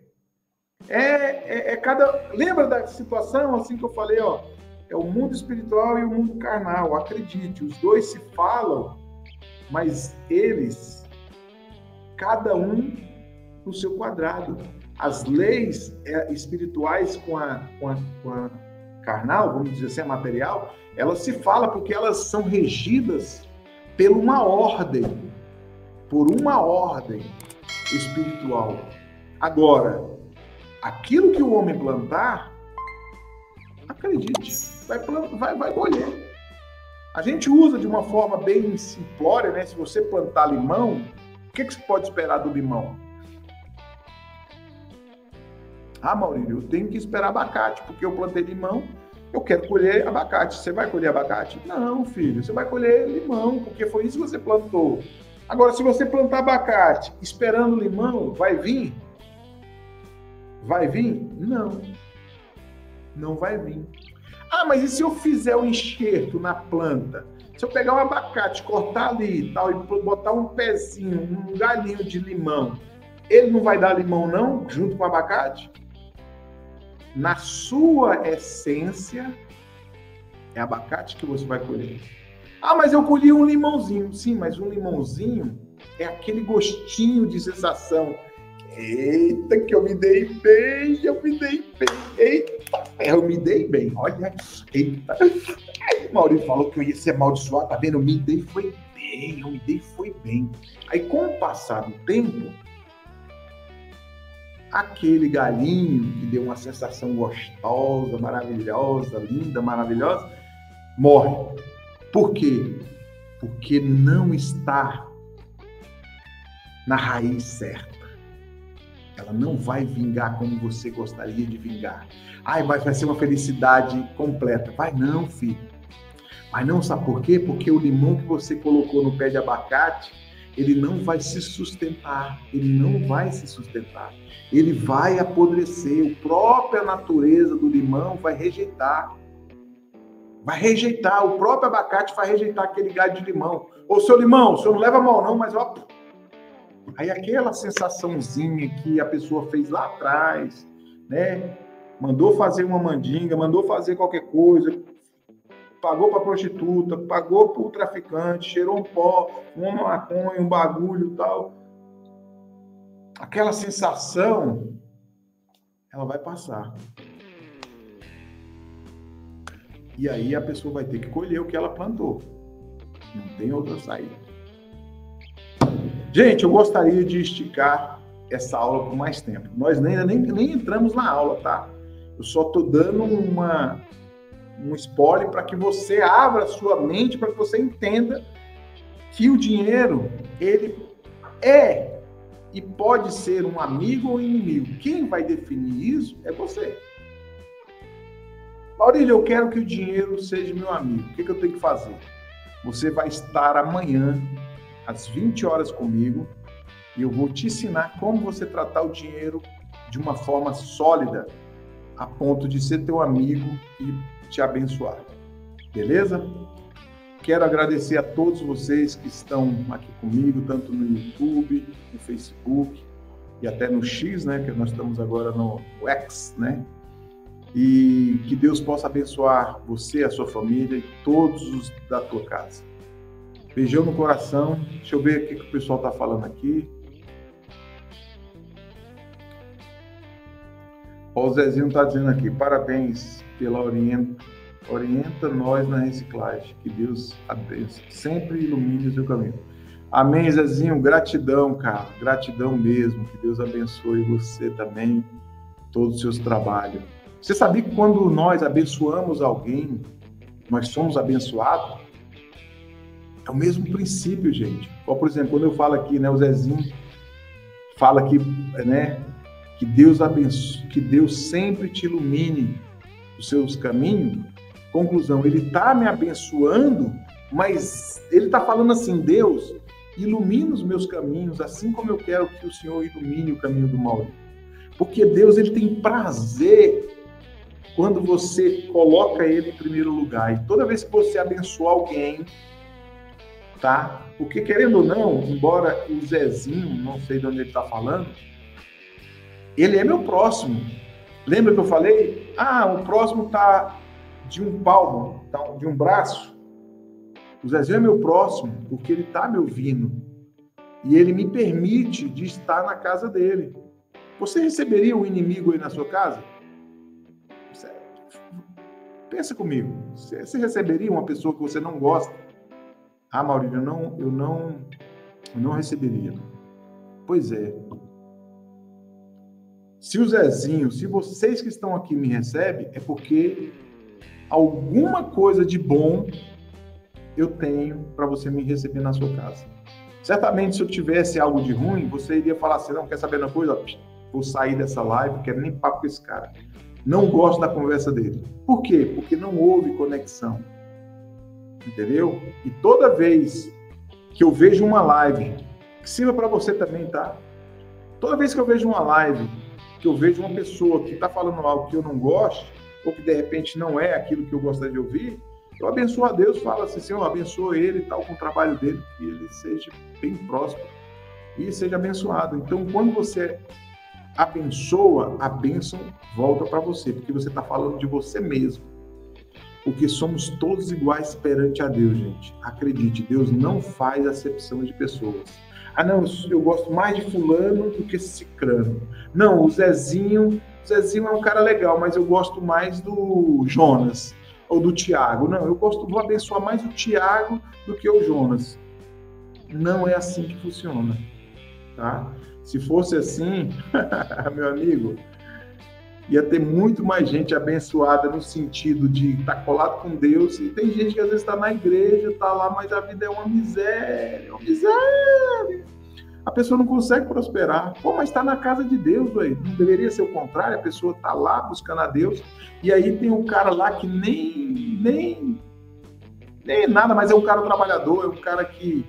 Lembra da situação assim que eu falei, ó? É o mundo espiritual e o mundo carnal. Acredite, os dois se falam, mas eles, cada um no seu quadrado. As leis espirituais com a carnal, vamos dizer assim, a material, elas se falam porque elas são regidas por uma ordem espiritual. Agora, aquilo que o homem plantar, acredite, vai colher. A gente usa de uma forma bem simplória, né? Se você plantar limão, o que você pode esperar do limão? Ah, Maurílio, eu tenho que esperar abacate, porque eu plantei limão, eu quero colher abacate. Você vai colher abacate? Não, filho, você vai colher limão, porque foi isso que você plantou. Agora, se você plantar abacate esperando limão, vai vir? Vai vir? Não. Não vai vir. Ah, mas e se eu fizer um enxerto na planta? Se eu pegar um abacate, cortar ali e tal, e botar um pezinho, um galinho de limão, ele não vai dar limão não, junto com o abacate? Na sua essência, é abacate que você vai colher. Ah, mas eu colhi um limãozinho. Sim, mas um limãozinho é aquele gostinho de sensação. Eita, que eu me dei bem, Eita, eu me dei bem, olha. Eita. Aí o Maurício falou que eu ia ser amaldiçoado, tá vendo? Eu me dei foi bem. Aí, com o passar do tempo, aquele galinho que deu uma sensação gostosa, maravilhosa, linda, maravilhosa, morre. Por quê? Porque não está na raiz certa. Ela não vai vingar como você gostaria de vingar. Ai, vai ser uma felicidade completa. Vai não, filho. Vai não, sabe por quê? Porque o limão que você colocou no pé de abacate, ele não vai se sustentar. Ele não vai se sustentar. Ele vai apodrecer. A própria natureza do limão vai rejeitar. Vai rejeitar. O próprio abacate vai rejeitar aquele galho de limão. Ô, seu limão, o senhor não leva mal não, mas ó... Aí aquela sensaçãozinha que a pessoa fez lá atrás, né? Mandou fazer uma mandinga, mandou fazer qualquer coisa, pagou para prostituta, pagou para o traficante, cheirou um pó, uma maconha, um bagulho e tal. Aquela sensação, ela vai passar. E aí a pessoa vai ter que colher o que ela plantou. Não tem outra saída. Gente, eu gostaria de esticar essa aula por mais tempo. Nós ainda nem entramos na aula, tá? Eu só estou dando um spoiler para que você abra a sua mente, para que você entenda que o dinheiro, ele é e pode ser um amigo ou inimigo. Quem vai definir isso é você. Maurílio, eu quero que o dinheiro seja meu amigo. O que eu tenho que fazer? Você vai estar amanhã às 20 horas comigo e eu vou te ensinar como você tratar o dinheiro de uma forma sólida, a ponto de ser teu amigo e te abençoar. Beleza? Quero agradecer a todos vocês que estão aqui comigo, tanto no YouTube, no Facebook e até no X, né? Que nós estamos agora no X, né? E que Deus possa abençoar você, a sua família e todos os da tua casa. Beijão no coração. Deixa eu ver o que o pessoal está falando aqui. Ó, o Zezinho está dizendo aqui, parabéns pela orienta nós na reciclagem. Que Deus abençoe, sempre ilumine o seu caminho. Amém, Zezinho. Gratidão, cara. Gratidão mesmo. Que Deus abençoe você também, todos os seus trabalhos. Você sabia que quando nós abençoamos alguém, nós somos abençoados? É o mesmo princípio, gente. Por exemplo, quando eu falo aqui, né, o Zezinho fala que, né, que Deus abençoe, que Deus sempre te ilumine os seus caminhos. Conclusão, ele está me abençoando, mas ele está falando assim, Deus, ilumina os meus caminhos, assim como eu quero que o Senhor ilumine o caminho do Maurício. Porque Deus, ele tem prazer quando você coloca ele em primeiro lugar. E toda vez que você abençoa alguém, tá? Porque, querendo ou não, embora o Zezinho, não sei de onde ele está falando, ele é meu próximo. Lembra que eu falei? O próximo está de um palmo, tá, de um braço. O Zezinho é meu próximo, porque ele está me ouvindo. E ele me permite de estar na casa dele. Você receberia um inimigo aí na sua casa? Pensa comigo. Você receberia uma pessoa que você não gosta? Maurício, eu não receberia. Pois é. Se o Zezinho, se vocês que estão aqui me recebem, é porque alguma coisa de bom eu tenho para você me receber na sua casa. Certamente, se eu tivesse algo de ruim, você iria falar assim, não, quer saber uma coisa? Vou sair dessa live, não quero nem papo com esse cara. Não gosto da conversa dele. Por quê? Porque não houve conexão. Entendeu? E toda vez que eu vejo uma live, que sirva para você também, tá? Toda vez que eu vejo uma live, que eu vejo uma pessoa que está falando algo que eu não gosto, ou que de repente não é aquilo que eu gostaria de ouvir, eu abençoo a Deus, falo assim, Senhor, abençoa ele e tal, com o trabalho dele, que ele seja bem próspero e seja abençoado. Então, quando você abençoa, a bênção volta para você, porque você está falando de você mesmo. Porque somos todos iguais perante a Deus, gente. Acredite, Deus não faz acepção de pessoas. Não, eu gosto mais de fulano do que cicrano. Não, o Zezinho é um cara legal, mas eu gosto mais do Jonas ou do Tiago. Não, vou abençoar mais o Tiago do que o Jonas. Não é assim que funciona, tá? Se fosse assim, meu amigo, ia ter muito mais gente abençoada no sentido de estar colado com Deus. E tem gente que às vezes está na igreja, está lá, mas a vida é uma miséria, uma miséria. A pessoa não consegue prosperar. Pô, mas está na casa de Deus, velho. Não deveria ser o contrário? A pessoa está lá buscando a Deus. E aí tem um cara lá que nem nada, mas é um cara trabalhador, é um cara que...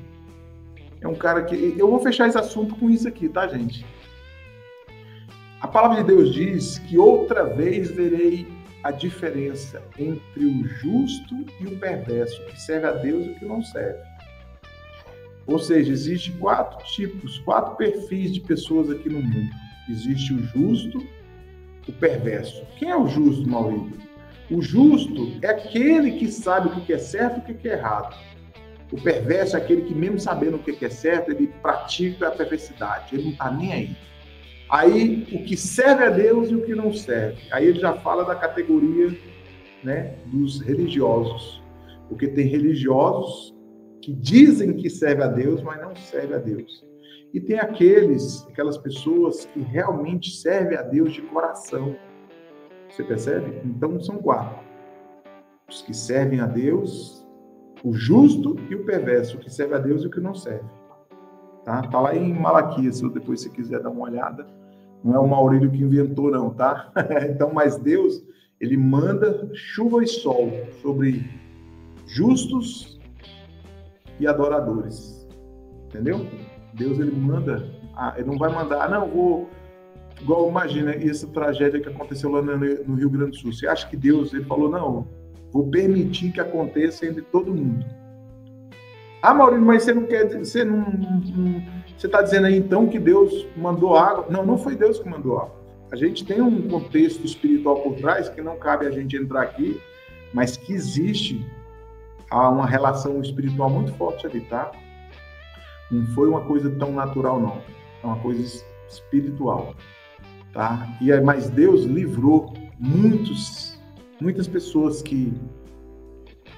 Eu vou fechar esse assunto com isso aqui, tá, gente? A palavra de Deus diz que outra vez verei a diferença entre o justo e o perverso, o que serve a Deus e o que não serve. Ou seja, existem 4 perfis de pessoas aqui no mundo. Existe o justo, o perverso. Quem é o justo, Maurício? O justo é aquele que sabe o que é certo e o que é errado. O perverso é aquele que, mesmo sabendo o que é certo, ele pratica a perversidade. Ele não está nem aí. Aí, o que serve a Deus e o que não serve. Aí ele já fala da categoria, né, dos religiosos. Porque tem religiosos que dizem que serve a Deus, mas não serve a Deus. E tem aquelas pessoas que realmente servem a Deus de coração. Você percebe? Então, são 4. Os que servem a Deus, o justo e o perverso. O que serve a Deus e o que não serve. Tá lá em Malaquias, se depois você quiser dar uma olhada. Não é o Maurílio que inventou, não, tá? Então, mas Deus, ele manda chuva e sol sobre justos e adoradores. Entendeu? Deus, ele manda, ele não vai mandar, não, vou... Igual, imagina essa tragédia que aconteceu lá no Rio Grande do Sul. Você acha que Deus, ele falou, não, vou permitir que aconteça entre todo mundo. Ah, Maurício, mas você não quer, você está dizendo aí então que Deus mandou água? Não, não foi Deus que mandou água. A gente tem um contexto espiritual por trás que não cabe a gente entrar aqui, mas que existe uma relação espiritual muito forte ali, tá? Não foi uma coisa tão natural, não. É uma coisa espiritual, tá? Mas Deus livrou muitas pessoas que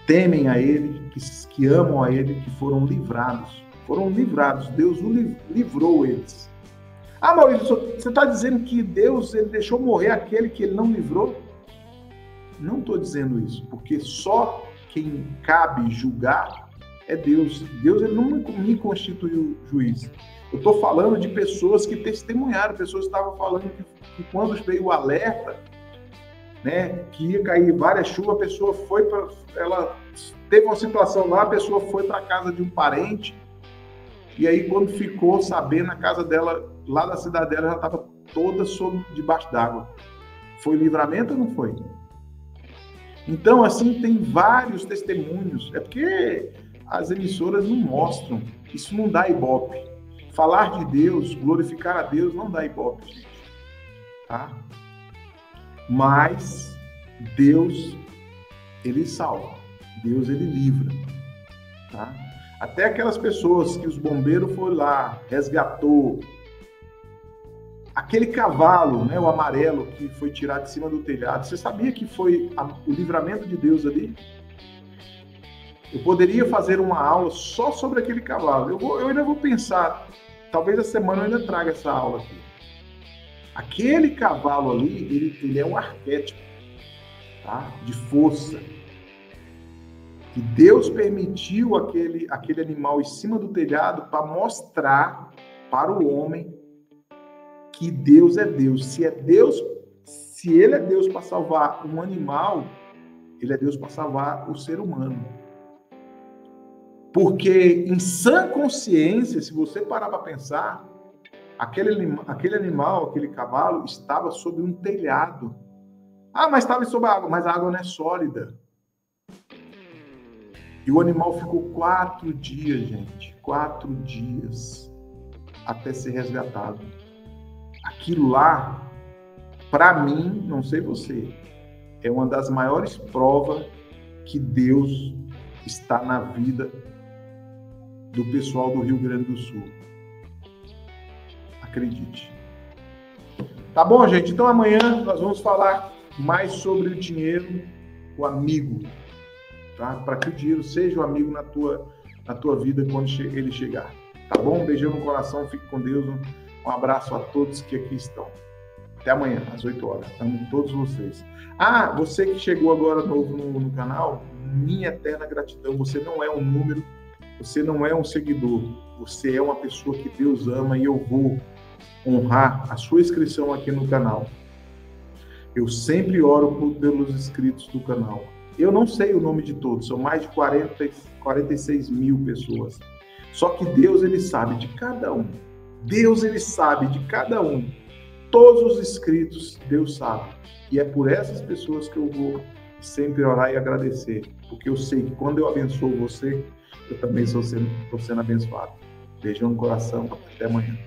temem a Ele, que amam a Ele, que foram livrados. Foram livrados. Deus livrou eles. Ah, Maurício, você está dizendo que Deus, ele deixou morrer aquele que Ele não livrou? Não estou dizendo isso, porque só quem cabe julgar é Deus. Deus, ele não me constituiu juiz. Eu estou falando de pessoas que testemunharam, pessoas que estavam falando que quando veio o alerta, né, que ia cair várias chuvas, a pessoa foi para... Ela teve uma situação lá, a pessoa foi para a casa de um parente, e aí quando ficou sabendo, a casa dela, lá da cidade dela, já estava toda debaixo d'água. Foi livramento ou não foi? Então, assim, tem vários testemunhos. É porque as emissoras não mostram. Isso não dá ibope. Falar de Deus, glorificar a Deus, não dá ibope, gente. Tá? Mas Deus, ele salva. Deus, ele livra. Tá? Até aquelas pessoas que os bombeiros foram lá, resgatou. Aquele cavalo, né, o amarelo, que foi tirado de cima do telhado, você sabia que foi o livramento de Deus ali? Eu poderia fazer uma aula só sobre aquele cavalo. Eu ainda vou pensar, talvez a semana eu ainda traga essa aula aqui. Aquele cavalo ali, ele é um arquétipo, tá? De força. Que Deus permitiu aquele animal em cima do telhado para mostrar para o homem que Deus é Deus. Se ele é Deus para salvar um animal, ele é Deus para salvar o ser humano. Porque em sã consciência, se você parar para pensar, aquele animal, aquele cavalo, estava sobre um telhado. Ah, mas estava sobre a água. Mas a água não é sólida. E o animal ficou 4 dias, gente. 4 dias até ser resgatado. Aquilo lá, para mim, não sei você, é uma das maiores provas que Deus está na vida do pessoal do Rio Grande do Sul. Acredite. Tá bom, gente? Então amanhã nós vamos falar mais sobre o dinheiro, o amigo, tá? Para que o dinheiro seja o amigo na tua vida quando ele chegar. Tá bom? Um beijão no coração, fique com Deus. Um abraço a todos que aqui estão. Até amanhã, às 8 horas. Amo todos vocês. Ah, você que chegou agora novo no canal, minha eterna gratidão. Você não é um número, você não é um seguidor. Você é uma pessoa que Deus ama e eu vou honrar a sua inscrição aqui no canal. Eu sempre oro pelos inscritos do canal. Eu não sei o nome de todos, são mais de 46 mil pessoas. Só que Deus, ele sabe de cada um. Deus, ele sabe de cada um. Todos os inscritos, Deus sabe. E é por essas pessoas que eu vou sempre orar e agradecer. Porque eu sei que quando eu abençoo você, eu também estou sendo abençoado. Beijão no coração. Até amanhã.